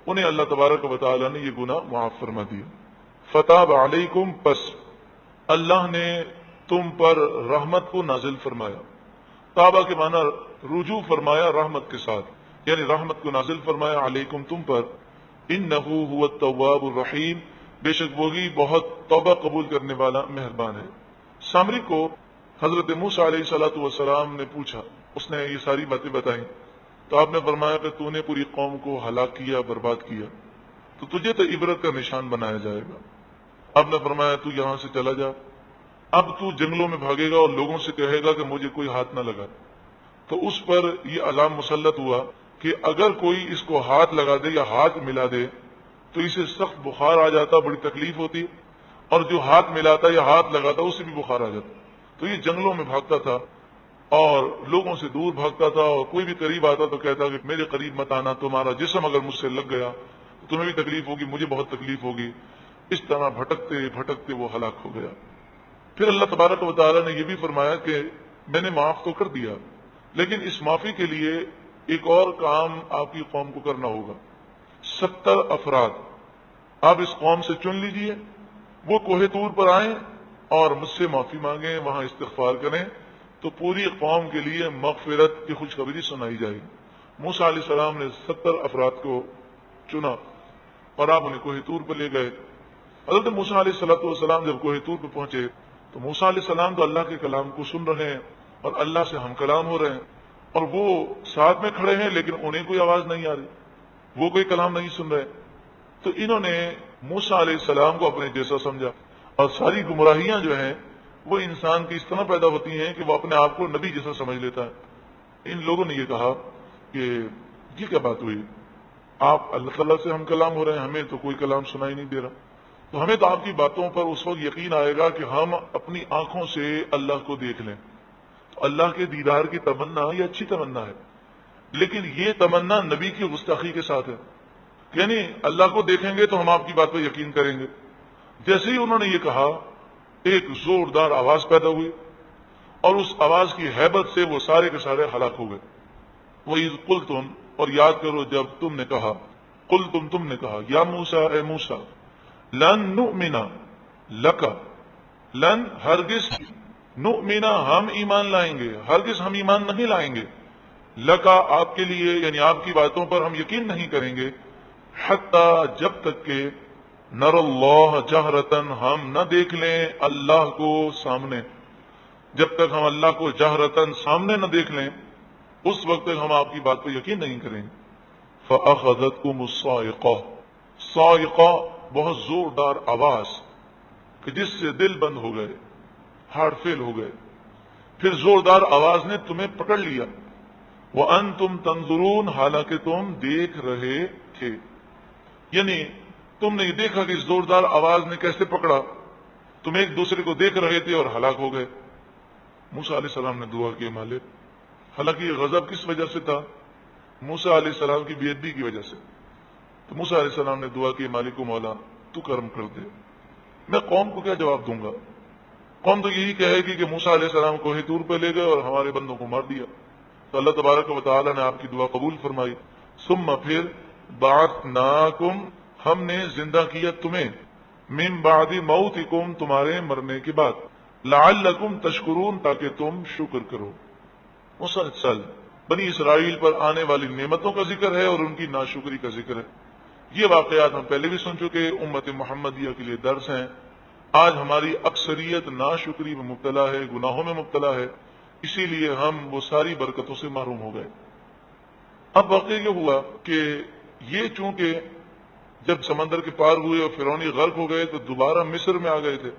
S1: انہیں اللہ تبارک و تعالی نے یہ گناہ معاف فرما دیا. فتاب علیکم، پس اللہ نے تم پر رحمت کو نازل فرمایا. تابہ کے معنی رجوع فرمایا رحمت کے ساتھ، یعنی رحمت کو نازل فرمایا علیکم تم پر. انہ هو التواب الرحیم، بے شک وہی بہت توبہ قبول کرنے والا مہربان ہے. سامری کو حضرت موسیٰ علیہ الصلوۃ والسلام نے پوچھا، اس نے یہ ساری باتیں بتائیں تو آپ نے فرمایا کہ تو نے پوری قوم کو ہلاک کیا، برباد کیا، تو تجھے تو عبرت کا نشان بنایا جائے گا. آپ نے فرمایا تو یہاں سے چلا جا، اب تو جنگلوں میں بھاگے گا اور لوگوں سے کہے گا کہ مجھے کوئی ہاتھ نہ لگا. تو اس پر یہ عذاب مسلط ہوا کہ اگر کوئی اس کو ہاتھ لگا دے یا ہاتھ ملا دے تو اسے سخت بخار آ جاتا، بڑی تکلیف ہوتی، اور جو ہاتھ ملاتا یا ہاتھ لگاتا اسے بھی بخار آ جاتا. تو یہ جنگلوں میں بھاگتا تھا اور لوگوں سے دور بھاگتا تھا، اور کوئی بھی قریب آتا تو کہتا کہ میرے قریب مت آنا، تمہارا جسم اگر مجھ سے لگ گیا تو تمہیں بھی تکلیف ہوگی، مجھے بہت تکلیف ہوگی. اس طرح بھٹکتے بھٹکتے وہ ہلاک ہو گیا. پھر اللہ تبارک و تعالیٰ نے یہ بھی فرمایا کہ میں نے معاف تو کر دیا، لیکن اس معافی کے لیے ایک اور کام آپ کی قوم کو کرنا ہوگا. 70 افراد آپ اس قوم سے چن لیجئے، وہ کوہ طور پر آئیں اور مجھ سے معافی مانگیں، وہاں استغفار کریں، تو پوری قوم کے لیے مغفرت کی خوشخبری سنائی جائے گی. موسیٰ علیہ السلام نے 70 افراد کو چنا اور آپ انہیں کوہ طور پر لے گئے. حضرت موسیٰ علیہ السلام جب کوہ طور پر پہنچے تو موسیٰ علیہ السلام تو اللہ کے کلام کو سن رہے ہیں اور اللہ سے ہم کلام ہو رہے ہیں، اور وہ ساتھ میں کھڑے ہیں لیکن انہیں کوئی آواز نہیں آ رہی، وہ کوئی کلام نہیں سن رہے. تو انہوں نے موسیٰ علیہ السلام کو اپنے جیسا سمجھا، اور ساری گمراہیاں جو ہیں وہ انسان کی اس طرح پیدا ہوتی ہیں کہ وہ اپنے آپ کو نبی جیسا سمجھ لیتا ہے. ان لوگوں نے یہ کہا کہ یہ کیا بات ہوئی، آپ اللہ تعالیٰ سے ہم کلام ہو رہے ہیں، ہمیں تو کوئی کلام سنائی نہیں دے رہا. تو ہمیں تو آپ کی باتوں پر اس وقت یقین آئے گا کہ ہم اپنی آنکھوں سے اللہ کو دیکھ لیں. تو اللہ کے دیدار کی تمنا یہ اچھی تمنا ہے، لیکن یہ تمنا نبی کی گستاخی کے ساتھ ہے. یعنی اللہ کو دیکھیں گے تو ہم آپ کی بات پر یقین کریں گے. جیسے ہی انہوں نے یہ کہا ایک زوردار آواز پیدا ہوئی اور اس آواز کی ہیبت سے وہ سارے کے سارے ہلاک ہو گئے۔ وَإِذْ قُلْتُمْ، اور یاد کرو جب تم نے کہا، تم نے کہا، یا موسیٰ، اے موسیٰ، لن نؤمن لک، لن ہرگز، نؤمن ہم ایمان لائیں گے، ہرگز ہم ایمان نہیں لائیں گے، لکا آپ کے لیے، یعنی آپ کی باتوں پر ہم یقین نہیں کریں گے، حتی جب تک کہ نر اللہ جہرتن، ہم نہ دیکھ لیں اللہ کو سامنے، جب تک ہم اللہ کو جہرتن سامنے نہ دیکھ لیں اس وقت تک ہم آپ کی بات پر یقین نہیں کریں گے۔ فَأَخَذَتْكُمُ الصَّاعِقَةُ، صاعقہ بہت زوردار آواز کہ جس سے دل بند ہو گئے، ہارٹ فیل ہو گئے، پھر زوردار آواز نے تمہیں پکڑ لیا، وَأَنْتُمْ تَنظُرُونَ، حالانکہ تم دیکھ رہے تھے، یعنی تم نے یہ دیکھا کہ اس زوردار آواز نے کیسے پکڑا، تم ایک دوسرے کو دیکھ رہے تھے اور ہلاک ہو گئے۔ موسیٰ علیہ السلام نے دعا کی، مالک، حالانکہ یہ غضب کس وجہ سے تھا؟ موسیٰ علیہ السلام کی بے ادبی کی وجہ سے۔ تو موسیٰ علیہ السلام نے دعا کی، مالک و مولا تو کرم کر دے، میں قوم کو کیا جواب دوں گا؟ قوم تو یہی کہے گی کہ موسیٰ علیہ السلام کو کوہ طور پہ لے گئے اور ہمارے بندوں کو مار دیا۔ تو اللہ تبارک و تعالی نے آپ کی دعا قبول فرمائی۔ ثم پھر بعثناکم، ہم نے زندہ کیا تمہیں، من بعد موتکم، تمہارے مرنے کے بعد، لعلکم تشکرون، تاکہ تم شکر کرو۔ مسلسل بنی اسرائیل پر آنے والی نعمتوں کا ذکر ہے اور ان کی ناشکری کا ذکر ہے۔ یہ واقعات ہم پہلے بھی سن چکے، امت محمدیہ کے لیے درس ہیں۔ آج ہماری اکثریت ناشکری میں مبتلا ہے، گناہوں میں مبتلا ہے، اسی لیے ہم وہ ساری برکتوں سے محروم ہو گئے۔ اب واقعہ یہ ہوا کہ یہ چونکہ جب سمندر کے پار ہوئے اور فرعونی غرق ہو گئے تو دوبارہ مصر میں آ گئے تھے،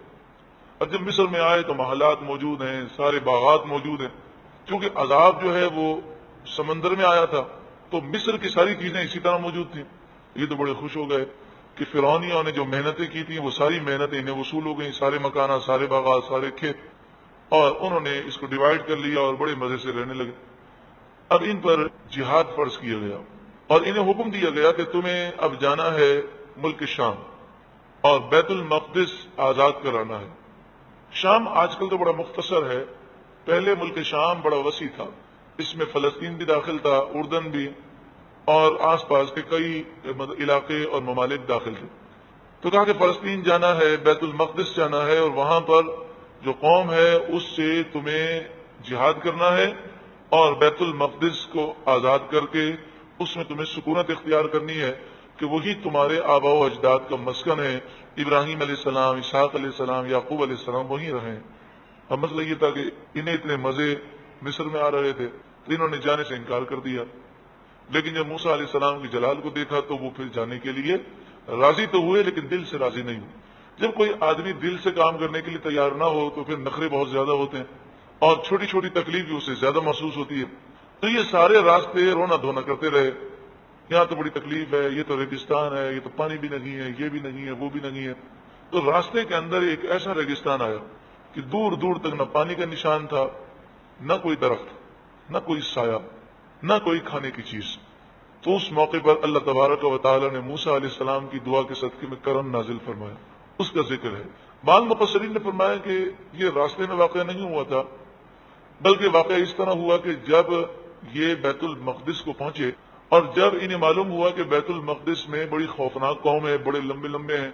S1: اور جب مصر میں آئے تو محلات موجود ہیں، سارے باغات موجود ہیں، کیونکہ عذاب جو ہے وہ سمندر میں آیا تھا تو مصر کی ساری چیزیں اسی طرح موجود تھیں۔ یہ تو بڑے خوش ہو گئے کہ فرعونیوں نے جو محنتیں کی تھیں وہ ساری محنتیں انہیں وصول ہو گئیں، سارے مکانات، سارے باغات، سارے کھیت، اور انہوں نے اس کو ڈیوائیڈ کر لیا اور بڑے مزے سے رہنے لگے۔ اب ان پر جہاد فرض کیا گیا اور انہیں حکم دیا گیا کہ تمہیں اب جانا ہے ملک شام اور بیت المقدس آزاد کرانا ہے۔ شام آج کل تو بڑا مختصر ہے، پہلے ملک شام بڑا وسیع تھا، اس میں فلسطین بھی داخل تھا، اردن بھی، اور آس پاس کے کئی علاقے اور ممالک داخل تھے۔ تو کہا کہ فلسطین جانا ہے، بیت المقدس جانا ہے، اور وہاں پر جو قوم ہے اس سے تمہیں جہاد کرنا ہے اور بیت المقدس کو آزاد کر کے اس میں تمہیں سکونت اختیار کرنی ہے کہ وہی تمہارے آباء و اجداد کا مسکن ہے، ابراہیم علیہ السلام، اسحاق علیہ السلام، یعقوب علیہ السلام وہیں رہے ہیں۔ اب مسئلہ یہ تھا کہ انہیں اتنے مزے مصر میں آ رہے تھے تو انہوں نے جانے سے انکار کر دیا، لیکن جب موسیٰ علیہ السلام کی جلال کو دیکھا تو وہ پھر جانے کے لیے راضی تو ہوئے لیکن دل سے راضی نہیں ہوئے۔ جب کوئی آدمی دل سے کام کرنے کے لیے تیار نہ ہو تو پھر نخرے بہت زیادہ ہوتے ہیں اور چھوٹی چھوٹی تکلیف بھی اسے زیادہ محسوس ہوتی ہے۔ تو یہ سارے راستے رونا دھونا کرتے رہے، یہاں تو بڑی تکلیف ہے، یہ تو ریگستان ہے، یہ تو پانی بھی نہیں ہے، یہ بھی نہیں ہے، وہ بھی نہیں ہے۔ تو راستے کے اندر ایک ایسا ریگستان آیا کہ دور دور تک نہ پانی کا نشان تھا، نہ کوئی درخت، نہ کوئی سایہ، نہ کوئی کھانے کی چیز۔ تو اس موقع پر اللہ تبارک و تعالی نے موسیٰ علیہ السلام کی دعا کے صدقے میں کرم نازل فرمایا، اس کا ذکر ہے۔ بعض مفسرین نے فرمایا کہ یہ راستے میں واقعہ نہیں ہوا تھا، بلکہ واقعہ اس طرح ہوا کہ جب یہ بیت المقدس کو پہنچے اور جب انہیں معلوم ہوا کہ بیت المقدس میں بڑی خوفناک قوم ہے، بڑے لمبے لمبے ہیں،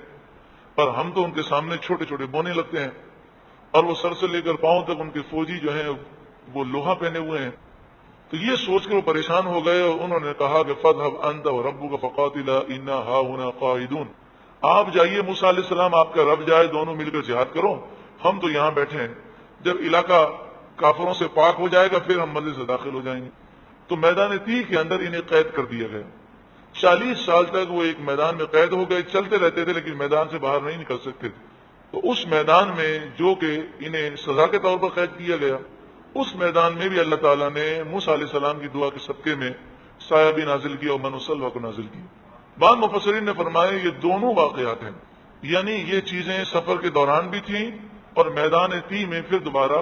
S1: اور ہم تو ان کے سامنے چھوٹے چھوٹے بونے لگتے ہیں، اور وہ سر سے لے کر پاؤں تک ان کے فوجی جو ہیں وہ لوہا پہنے ہوئے ہیں، تو یہ سوچ کر وہ پریشان ہو گئے اور انہوں نے کہا کہ فَاذْهَبْ أَنْتَ وَرَبُّكَ فَقَاتِلَا إِنَّا هَاهُنَا قَاعِدُونَ، آپ جائیے، موسیٰ علیہ السلام آپ کا رب جائے، دونوں مل کر جہاد کرو، ہم تو یہاں بیٹھے ہیں، جب علاقہ کافروں سے پاک ہو جائے گا پھر ہم مسجد سے داخل ہو جائیں گے۔ تو میدان تیہ کے اندر انہیں قید کر دیا گیا، 40 سال تک وہ ایک میدان میں قید ہو گئے، چلتے رہتے تھے لیکن میدان سے باہر نہیں نکل سکتے تھے۔ تو اس میدان میں جو کہ انہیں سزا کے طور پر قید کیا گیا، اس میدان میں بھی اللہ تعالیٰ نے موسیٰ علیہ السلام کی دعا کے صدقے میں سایہ بھی نازل کیا اور من و سلوہ کو نازل کیا۔ بعض مفسرین نے فرمایا یہ دونوں واقعات ہیں، یعنی یہ چیزیں سفر کے دوران بھی تھیں اور میدان تیہ میں پھر دوبارہ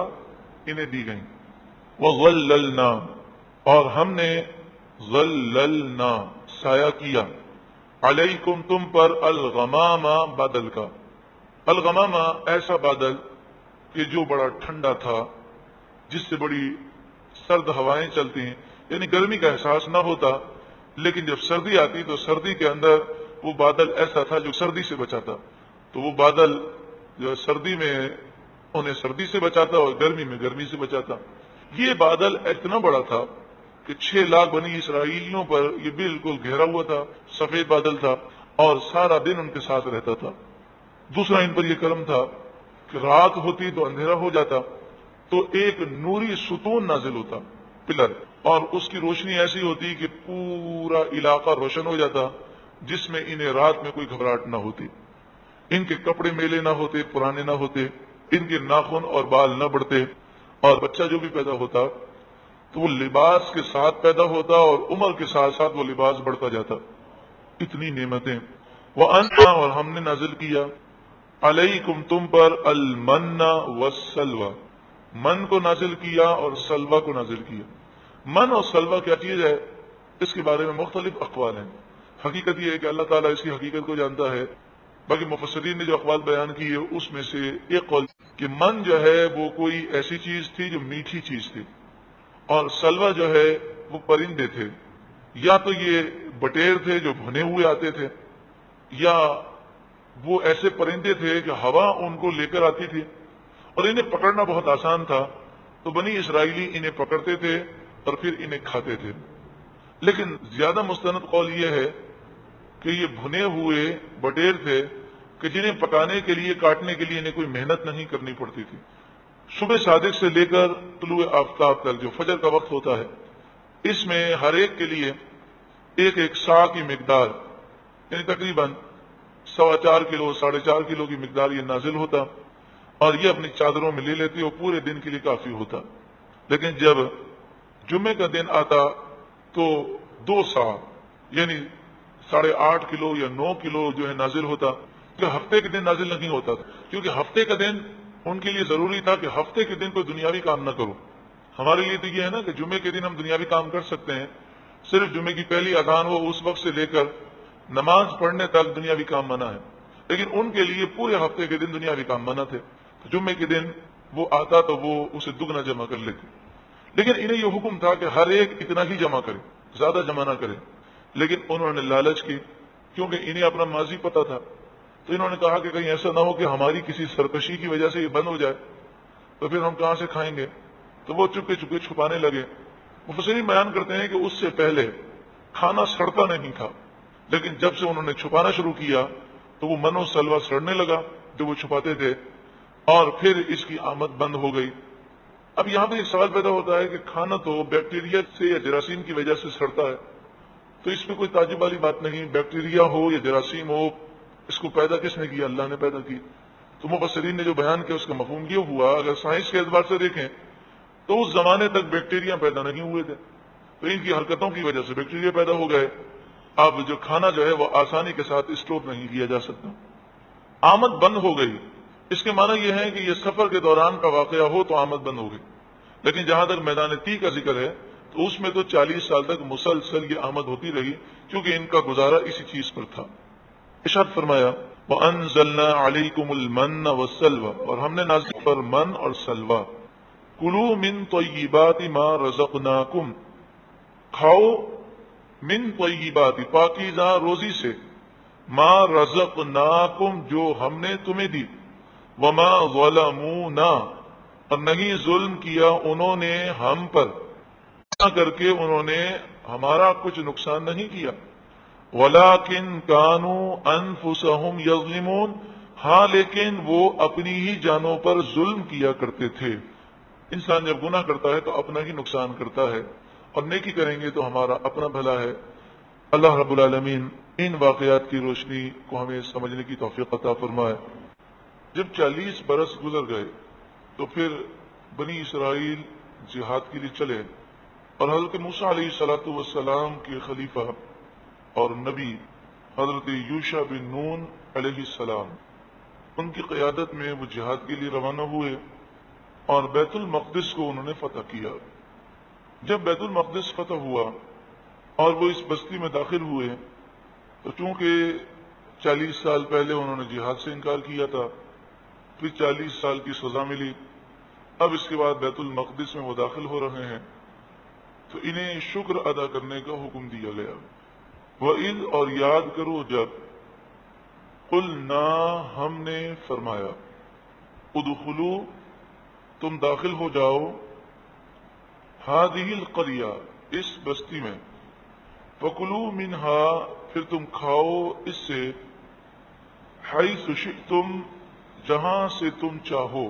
S1: انہیں دی گئیں۔ وَظَلَّلْنَا، اور ہم نے ظللنا سایہ کیا، علیکم تم پر، الغمام بادل کا، الغمامہ ایسا بادل کہ جو بڑا ٹھنڈا تھا، جس سے بڑی سرد ہوائیں چلتی ہیں، یعنی گرمی کا احساس نہ ہوتا، لیکن جب سردی آتی تو سردی کے اندر وہ بادل ایسا تھا جو سردی سے بچاتا، تو وہ بادل جو سردی میں انہیں سردی سے بچاتا اور گرمی میں گرمی سے بچاتا۔ یہ بادل اتنا بڑا تھا کہ 6 لاکھ بنی اسرائیلیوں پر یہ بالکل گھیرا ہوا تھا، سفید بادل تھا اور سارا دن ان کے ساتھ رہتا تھا۔ دوسرا ان پر یہ کرم تھا کہ رات ہوتی تو اندھیرا ہو جاتا تو ایک نوری ستون نازل ہوتا، پلر، اور اس کی روشنی ایسی ہوتی کہ پورا علاقہ روشن ہو جاتا، جس میں انہیں رات میں کوئی گھبراہٹ نہ ہوتی، ان کے کپڑے میلے نہ ہوتے، پرانے نہ ہوتے، ان کے ناخن اور بال نہ بڑھتے، اور بچہ جو بھی پیدا ہوتا تو وہ لباس کے ساتھ پیدا ہوتا اور عمر کے ساتھ ساتھ وہ لباس بڑھتا جاتا۔ اتنی نعمتیں۔ وَأَنَّا، اور ہم نے نازل کیا، علیکم تم پر، المن والسلوى، من کو نازل کیا اور سلوہ کو نازل کیا۔ من اور سلوہ کیا چیز ہے، اس کے بارے میں مختلف اقوال ہیں۔ حقیقت یہ ہے کہ اللہ تعالیٰ اس کی حقیقت کو جانتا ہے، باقی مفسرین نے جو اقوال بیان کیے اس میں سے ایک قول کہ من جو ہے وہ کوئی ایسی چیز تھی جو میٹھی چیز تھی، اور سلوہ جو ہے وہ پرندے تھے، یا تو یہ بٹیر تھے جو بھنے ہوئے آتے تھے، یا وہ ایسے پرندے تھے کہ ہوا ان کو لے کر آتی تھی اور انہیں پکڑنا بہت آسان تھا، تو بنی اسرائیلی انہیں پکڑتے تھے اور پھر انہیں کھاتے تھے۔ لیکن زیادہ مستند قول یہ ہے کہ یہ بھنے ہوئے بٹیر تھے کہ جنہیں پکانے کے لیے، کاٹنے کے لیے انہیں کوئی محنت نہیں کرنی پڑتی تھی۔ صبح صادق سے لے کر طلوع آفتاب تک جو فجر کا وقت ہوتا ہے، اس میں ہر ایک کے لیے ایک ایک سا کی مقدار، یعنی تقریباً 4.25 کلو 4.5 کلو کی مقدار یہ نازل ہوتا، اور یہ اپنی چادروں میں لے لیتی اور پورے دن کے لیے کافی ہوتا۔ لیکن جب جمعے کا دن آتا تو 2 سا، یعنی 8.5 کلو یا 9 کلو جو ہے نازل ہوتا، جو ہفتے کے دن نازل نہیں ہوتا تھا، کیونکہ ہفتے کا دن ان کے لیے ضروری تھا کہ ہفتے کے دن کوئی دنیاوی کام نہ کرو۔ ہمارے لیے تو یہ ہے نا کہ جمعے کے دن ہم دنیاوی کام کر سکتے ہیں، صرف جمعے کی پہلی اذان ہو اس وقت سے لے کر نماز پڑھنے تک دنیاوی کام منع ہے، لیکن ان کے لیے پورے ہفتے کے دن دنیاوی کام منع تھے۔ جمعے کے دن وہ آتا تو وہ اسے دگنا جمع کر لیتے، لیکن انہیں یہ حکم تھا کہ ہر ایک اتنا ہی جمع کرے، زیادہ جمع نہ کرے۔ لیکن انہوں نے لالچ کی، کیونکہ انہیں اپنا ماضی پتا تھا، تو انہوں نے کہا کہ کہیں ایسا نہ ہو کہ ہماری کسی سرکشی کی وجہ سے یہ بند ہو جائے تو پھر ہم کہاں سے کھائیں گے، تو وہ چپکے چپکے چھپانے لگے۔ مفسرین بیان کرتے ہیں کہ اس سے پہلے کھانا سڑتا نہیں تھا، لیکن جب سے انہوں نے چھپانا شروع کیا تو وہ من و سلوہ سڑنے لگا جو وہ چھپاتے تھے، اور پھر اس کی آمد بند ہو گئی۔ اب یہاں پہ ایک سوال پیدا ہوتا ہے کہ کھانا تو بیکٹیریا سے یا جراثیم کی وجہ سے سڑتا ہے، تو اس میں کوئی تعجب والی بات نہیں، بیکٹیریا ہو یا جراثیم ہو، اس کو پیدا کس نے کیا؟ اللہ نے پیدا کی۔ تو مفسرین نے جو بیان کیا اس کا مفہوم یہ ہوا، اگر سائنس کے اعتبار سے دیکھیں تو اس زمانے تک بیکٹیریا پیدا نہیں ہوئے تھے، تو ان کی حرکتوں کی وجہ سے بیکٹیریا پیدا ہو گئے۔ اب جو کھانا جو ہے وہ آسانی کے ساتھ اسٹور نہیں کیا جا سکتا، آمد بند ہو گئی۔ اس کے معنی یہ ہے کہ یہ سفر کے دوران کا واقعہ ہو تو آمد بند ہو گئی، لیکن جہاں تک میدان تی کا ذکر ہے تو اس میں تو 40 سال تک مسلسل یہ آمد ہوتی رہی، کیونکہ ان کا گزارا اسی چیز پر تھا۔ ارشاد فرمایا وَأَنزَلْنَا عَلَيْكُمُ الْمَنَّ وَالسَّلْوَىٰ، اور ہم نے نازل پر من اور سلوہ۔ کُلُوا مِن طَیِّبَاتِ مَا رَزَقْنَاکُمْ، کھاؤ من طیبات، پاکیزہ روزی سے، ما رزقناکم، جو ہم نے تمہیں دی، وما ظلمونا، اور نہیں ظلم کیا انہوں نے ہم پر، نہ کر کے انہوں نے ہمارا کچھ نقصان نہیں کیا، ولیکن کانوا انفسہم یظلمون، ہاں لیکن وہ اپنی ہی جانوں پر ظلم کیا کرتے تھے۔ انسان جب گناہ کرتا ہے تو اپنا ہی نقصان کرتا ہے، اور نیکی کریں گے تو ہمارا اپنا بھلا ہے۔ اللہ رب العالمین ان واقعات کی روشنی کو ہمیں سمجھنے کی توفیق عطا فرمائے۔ جب 40 برس گزر گئے تو پھر بنی اسرائیل جہاد کے لیے چلے، اور حضرت موسیٰ علیہ السلام کے خلیفہ اور نبی حضرت یوشع بن نون علیہ السلام، ان کی قیادت میں وہ جہاد کے لیے روانہ ہوئے اور بیت المقدس کو انہوں نے فتح کیا۔ جب بیت المقدس فتح ہوا اور وہ اس بستی میں داخل ہوئے تو چونکہ 40 سال پہلے انہوں نے جہاد سے انکار کیا تھا، پھر 40 سال کی سزا ملی، اب اس کے بعد بیت المقدس میں وہ داخل ہو رہے ہیں، تو انہیں شکر ادا کرنے کا حکم دیا گیا۔ وَإِذْ اور یاد کرو جب قُلْنَا ہم نے فرمایا، ادخلوا تم داخل ہو جاؤ، هذه القرية اس بستی میں، فَكُلُوا مِنْهَا پھر تم کھاؤ اس سے، حَيْثُ شِئْتُمْ جہاں سے تم چاہو،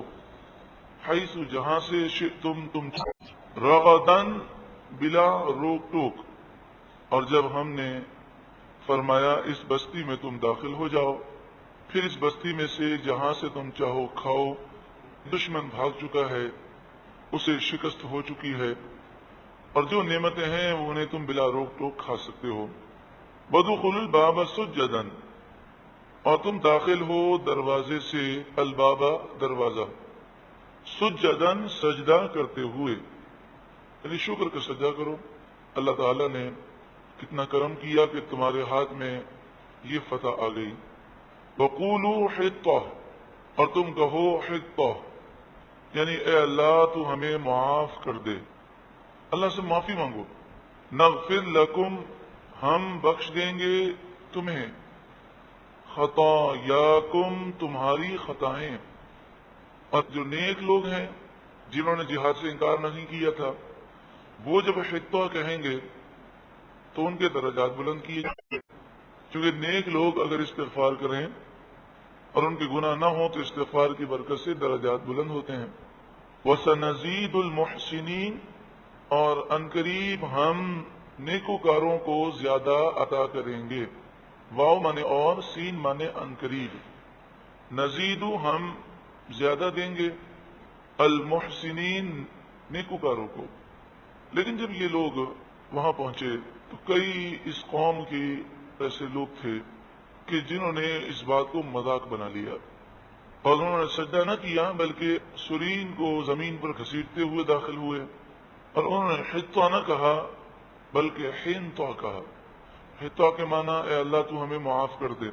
S1: حیث جہاں سے شئتم تم چاہو، رغداً بلا روک ٹوک۔ اور جب ہم نے فرمایا اس بستی میں تم داخل ہو جاؤ، پھر اس بستی میں سے جہاں سے تم چاہو کھاؤ، دشمن بھاگ چکا ہے، اسے شکست ہو چکی ہے، اور جو نعمتیں ہیں وہ انہیں تم بلا روک ٹوک کھا سکتے ہو۔ وَادْخُلُوا الْبَابَ سُجَّدًا اور تم داخل ہو دروازے سے، الباب دروازہ، سجدن سجدہ کرتے ہوئے، یعنی شکر کا سجدہ کرو، اللہ تعالیٰ نے کتنا کرم کیا کہ تمہارے ہاتھ میں یہ فتح آ گئی۔ وَقُولُوا حِطَّةٌ اور تم کہو حِطَّةٌ یعنی اے اللہ تو ہمیں معاف کر دے، اللہ سے معافی مانگو، نغفر لکم ہم بخش دیں گے تمہیں، خطایاکم تمہاری خطائیں۔ اور جو نیک لوگ ہیں جنہوں نے جہاد سے انکار نہیں کیا تھا، وہ جب حطہ کہیں گے تو ان کے درجات بلند کیے جائیں گے، کیونکہ نیک لوگ اگر استغفار کریں اور ان کے گناہ نہ ہوں تو استغفار کی برکت سے درجات بلند ہوتے ہیں۔ وَسَنَزِيدُ الْمُحْسِنِينَ اور عنقریب ہم نیکوکاروں کو زیادہ عطا کریں گے، واو مانے اور، سین مانے عنقریب، نزیدو ہم زیادہ دیں گے، المحسنین نیکوکاروں کو۔ لیکن جب یہ لوگ وہاں پہنچے تو کئی اس قوم کے ایسے لوگ تھے کہ جنہوں نے اس بات کو مذاق بنا لیا، اور انہوں نے سجدہ نہ کیا بلکہ سرین کو زمین پر گھسیٹتے ہوئے داخل ہوئے، اور انہوں نے حطہ نہ کہا بلکہ حنطہ کہا۔ حطہ کے معنی اے اللہ تو ہمیں معاف کر دے،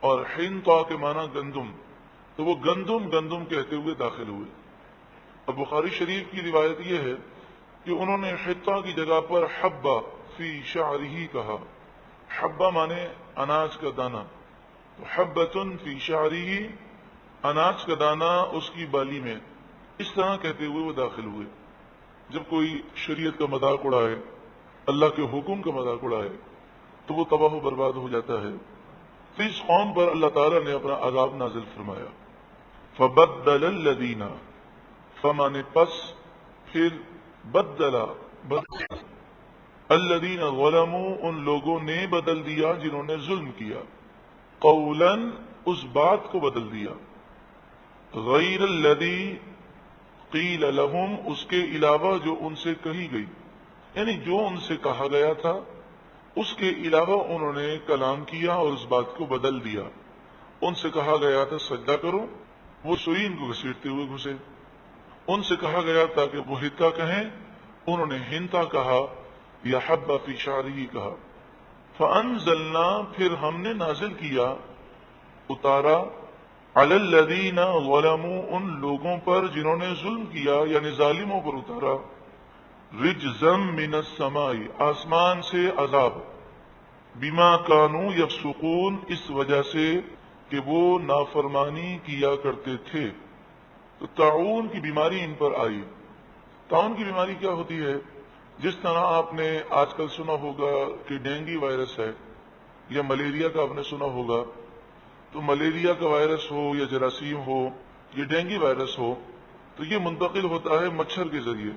S1: اور حنطہ کے معنی گندم، تو وہ گندم کہتے ہوئے داخل ہوئے۔ اب بخاری شریف کی روایت یہ ہے کہ انہوں نے حطہ کی جگہ پر حبہ فی شعرہ کہا، حبہ مانے اناج کا دانہ، تو حبۃ فی شعرہ اناج کا دانہ اس کی بالی میں، اس طرح کہتے ہوئے وہ داخل ہوئے۔ جب کوئی شریعت کا مذاق اڑائے، اللہ کے حکم کا مذاق اڑائے، تو وہ تباہ و برباد ہو جاتا ہے۔ تو اس قوم پر اللہ تعالیٰ نے اپنا عذاب نازل فرمایا۔ فبدل الذین فمانے پس، پھر بدل الذین ظلموا ان لوگوں نے بدل دیا جنہوں نے ظلم کیا، قولا اس بات کو بدل دیا، غیر الذی قیل لہم اس کے علاوہ جو ان سے کہی گئی، یعنی جو ان سے کہا گیا تھا اس کے علاوہ انہوں نے کلام کیا اور اس بات کو بدل دیا۔ ان سے کہا گیا تھا سجدہ کرو، وہ سرین کو گھسیٹتے ہوئے گھسے۔ ان سے کہا گیا تھا کہ وہ حطہ کہیں، انہوں نے ہنتا کہا یا حبہ فی شعرہ کہا۔ فانزلنا پھر ہم نے نازل کیا، اتارا، علی الذین ظلموا ان لوگوں پر جنہوں نے ظلم کیا، یعنی ظالموں پر اتارا، رجزا من السماء آسمان سے عذاب، بما کانوا یفسقون اس وجہ سے کہ وہ نافرمانی کیا کرتے تھے۔ تو طاعون کی بیماری ان پر آئی۔ طاعون کی بیماری کیا ہوتی ہے؟ جس طرح آپ نے آج کل سنا ہوگا کہ ڈینگی وائرس ہے، یا ملیریا کا آپ نے سنا ہوگا، تو ملیریا کا وائرس ہو یا جراثیم ہو، یہ ڈینگی وائرس ہو، تو یہ منتقل ہوتا ہے مچھر کے ذریعے۔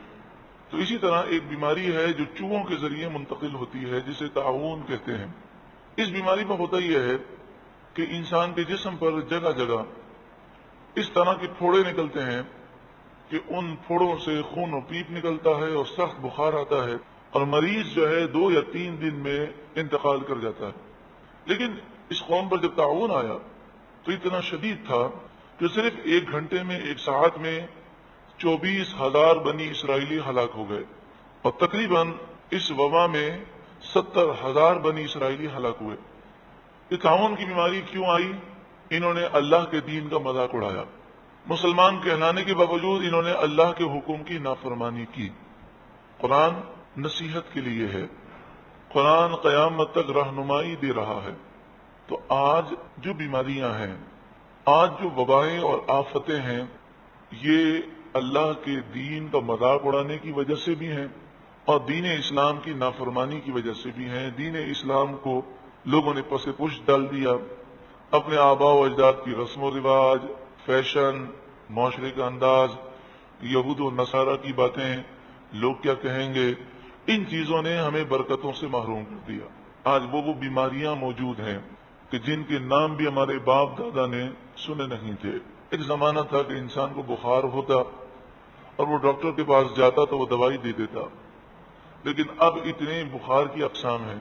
S1: تو اسی طرح ایک بیماری ہے جو چوہوں کے ذریعے منتقل ہوتی ہے، جسے طاعون کہتے ہیں۔ اس بیماری میں ہوتا یہ ہے کہ انسان کے جسم پر جگہ جگہ اس طرح کے پھوڑے نکلتے ہیں کہ ان پھوڑوں سے خون و پیپ نکلتا ہے اور سخت بخار آتا ہے، اور مریض جو ہے 2 یا 3 دن میں انتقال کر جاتا ہے۔ لیکن اس قوم پر جب طاعون آیا تو اتنا شدید تھا کہ صرف 1 گھنٹے میں، 1 ساعت میں 24,000 بنی اسرائیلی ہلاک ہو گئے، اور تقریباً اس وبا میں 70,000 بنی اسرائیلی ہلاک ہوئے۔ یہ طاعون کی بیماری کیوں آئی؟ انہوں نے اللہ کے دین کا مذاق اڑایا، مسلمان کہلانے کے باوجود انہوں نے اللہ کے حکم کی نافرمانی کی۔ قرآن نصیحت کے لیے ہے، قرآن قیامت تک رہنمائی دے رہا ہے۔ تو آج جو بیماریاں ہیں، آج جو وبائیں اور آفتیں ہیں، یہ اللہ کے دین کا مذاق اڑانے کی وجہ سے بھی ہیں اور دین اسلام کی نافرمانی کی وجہ سے بھی ہیں۔ دین اسلام کو لوگوں نے پس پشت ڈال دیا، اپنے آباء و اجداد کی رسم و رواج، فیشن، معاشرے کا انداز، یہود و نصارہ کی باتیں، لوگ کیا کہیں گے، ان چیزوں نے ہمیں برکتوں سے محروم کر دیا۔ آج وہ بیماریاں موجود ہیں کہ جن کے نام بھی ہمارے باپ دادا نے سنے نہیں تھے۔ ایک زمانہ تھا کہ انسان کو بخار ہوتا اور وہ ڈاکٹر کے پاس جاتا تو وہ دوائی دے دیتا، لیکن اب اتنے بخار کی اقسام ہیں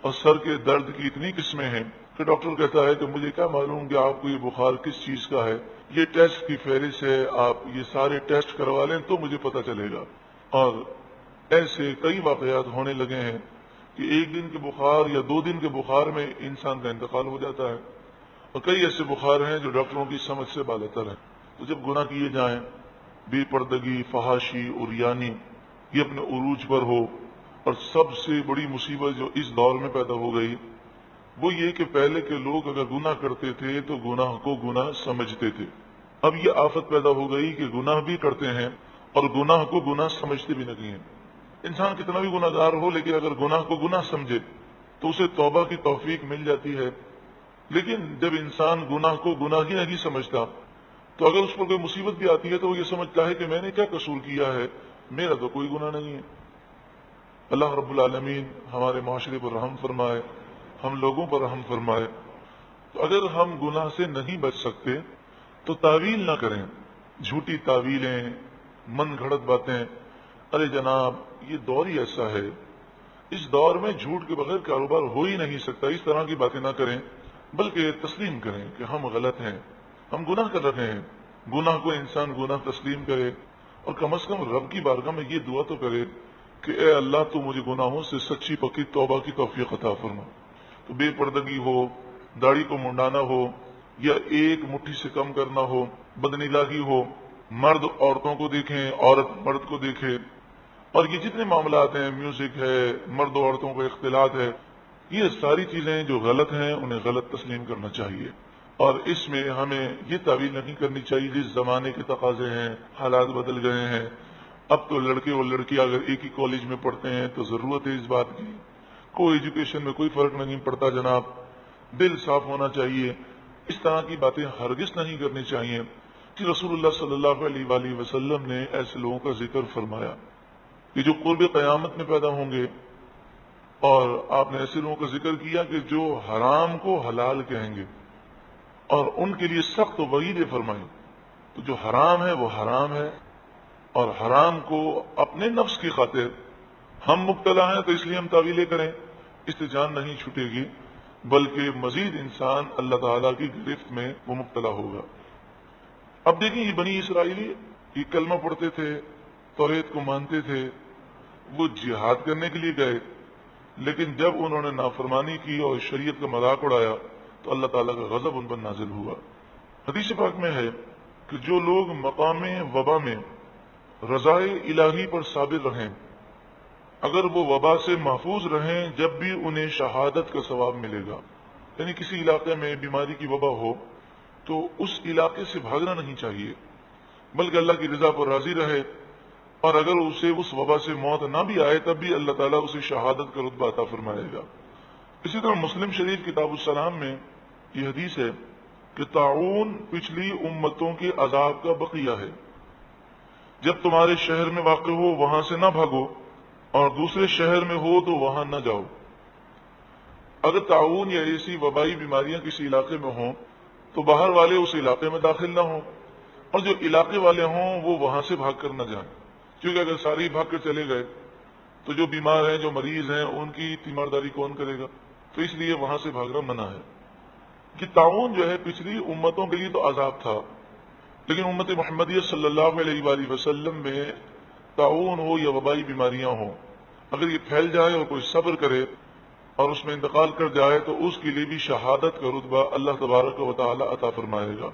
S1: اور سر کے درد کی اتنی قسمیں ہیں کہ ڈاکٹر کہتا ہے کہ مجھے کیا معلوم کہ آپ کو یہ بخار کس چیز کا ہے، یہ ٹیسٹ کی فہرست ہے، آپ یہ سارے ٹیسٹ کروا لیں تو مجھے پتہ چلے گا۔ اور ایسے کئی واقعات ہونے لگے ہیں کہ ایک دن کے بخار یا 2 دن کے بخار میں انسان کا انتقال ہو جاتا ہے، اور کئی ایسے بخار ہیں جو ڈاکٹروں کی سمجھ سے بالاتر ہیں۔ تو جب گناہ کیے جائیں، بے پردگی، فحاشی، عریانی، یہ اپنے عروج پر ہو، اور سب سے بڑی مصیبت جو اس دور میں پیدا ہو گئی وہ یہ کہ پہلے کے لوگ اگر گناہ کرتے تھے تو گناہ کو گناہ سمجھتے تھے۔ اب یہ آفت پیدا ہو گئی کہ گناہ بھی کرتے ہیں اور گناہ کو گناہ سمجھتے بھی نہیں ہیں۔ انسان کتنا بھی گناہ گار ہو، لیکن اگر گناہ کو گناہ سمجھے تو اسے توبہ کی توفیق مل جاتی ہے۔ لیکن جب انسان گناہ کو گناہ ہی نہیں سمجھتا تو اگر اس پر کوئی مصیبت بھی آتی ہے تو وہ یہ سمجھتا ہے کہ میں نے کیا قصور کیا ہے، میرا تو کوئی گناہ نہیں ہے۔ اللہ رب العالمین ہمارے معاشرے پر رحم فرمائے، ہم لوگوں پر رحم فرمائے۔ تو اگر ہم گناہ سے نہیں بچ سکتے تو تعویل نہ کریں، جھوٹی تعویلیں، من گھڑت باتیں۔ ارے جناب، یہ دور ہی ایسا ہے، اس دور میں جھوٹ کے بغیر کاروبار ہو ہی نہیں سکتا۔ اس طرح کی باتیں نہ کریں، بلکہ تسلیم کریں کہ ہم غلط ہیں، ہم گناہ کر رہے ہیں۔ گناہ کو انسان گناہ تسلیم کرے اور کم از کم رب کی بارگاہ میں یہ دعا تو کرے کہ اے اللہ تو مجھے گناہوں سے سچی پکی توبہ کی توفیق عطا فرما۔ تو بے پردگی ہو، داڑھی کو منڈانا ہو یا ایک مٹھی سے کم کرنا ہو، بدنگاہی ہو، مرد عورتوں کو دیکھیں، عورت مرد کو دیکھے، اور یہ جتنے معاملات ہیں، میوزک ہے، مرد و عورتوں کا اختلاط ہے، یہ ساری چیزیں جو غلط ہیں انہیں غلط تسلیم کرنا چاہیے، اور اس میں ہمیں یہ تعویل نہیں کرنی چاہیے جس زمانے کے تقاضے ہیں، حالات بدل گئے ہیں۔ اب تو لڑکے اور لڑکی اگر ایک ہی کالج میں پڑھتے ہیں تو ضرورت ہے اس بات کی، کوئی ایجوکیشن میں کوئی فرق نہیں پڑتا جناب، دل صاف ہونا چاہیے۔ اس طرح کی باتیں ہرگز نہیں کرنی چاہیے کہ رسول اللہ صلی اللہ علیہ وآلہ وسلم نے ایسے لوگوں کا ذکر فرمایا کہ جو قرب قیامت میں پیدا ہوں گے، اور آپ نے ایسے لوگوں کا ذکر کیا کہ جو حرام کو حلال کہیں گے اور ان کے لیے سخت وعید فرمائی۔ تو جو حرام ہے وہ حرام ہے، اور حرام کو اپنے نفس کی خاطر ہم مبتلا ہیں تو اس لیے ہم تعویلیں کریں، اس سے جان نہیں چھوٹے گی، بلکہ مزید انسان اللہ تعالیٰ کی گرفت میں وہ مبتلا ہوگا۔ اب دیکھیں، یہ بنی اسرائیلی یہ کلمہ پڑھتے تھے، توحید کو مانتے تھے، وہ جہاد کرنے کے لیے گئے، لیکن جب انہوں نے نافرمانی کی اور شریعت کا مذاق اڑایا تو اللہ تعالیٰ کا غضب ان پر نازل ہوا۔ حدیث پاک میں ہے کہ جو لوگ مقام وبا میں رضائے الہی پر ثابت رہیں، اگر وہ وبا سے محفوظ رہیں، جب بھی انہیں شہادت کا ثواب ملے گا۔ یعنی کسی علاقے میں بیماری کی وبا ہو تو اس علاقے سے بھاگنا نہیں چاہیے، بلکہ اللہ کی رضا پر راضی رہے، اور اگر اسے اس وبا سے موت نہ بھی آئے تب بھی اللہ تعالیٰ اسے شہادت کا رتبہ عطا فرمائے گا۔ اسی طرح مسلم شریف کتاب السلام میں یہ حدیث ہے کہ طاعون پچھلی امتوں کے عذاب کا بقیہ ہے، جب تمہارے شہر میں واقع ہو وہاں سے نہ بھاگو، اور دوسرے شہر میں ہو تو وہاں نہ جاؤ۔ اگر طاعون یا ایسی وبائی بیماریاں کسی علاقے میں ہوں تو باہر والے اس علاقے میں داخل نہ ہوں، اور جو علاقے والے ہوں وہ وہاں سے بھاگ کر نہ جائیں، کیونکہ اگر ساری بھاگ کر چلے گئے تو جو بیمار ہیں، جو مریض ہیں، ان کی تیمارداری کون کرے گا؟ تو اس لیے وہاں سے بھاگنا منع ہے۔ کہ طاعون جو ہے پچھلی امتوں کے لیے تو عذاب تھا، لیکن امت محمدیہ صلی اللہ علیہ وآلہ وسلم میں طاعون ہو یا وبائی بیماریاں ہوں، اگر یہ پھیل جائے اور کوئی صبر کرے اور اس میں انتقال کر جائے تو اس کے لیے بھی شہادت کا رتبہ اللہ تبارک و تعالی عطا فرمائے گا۔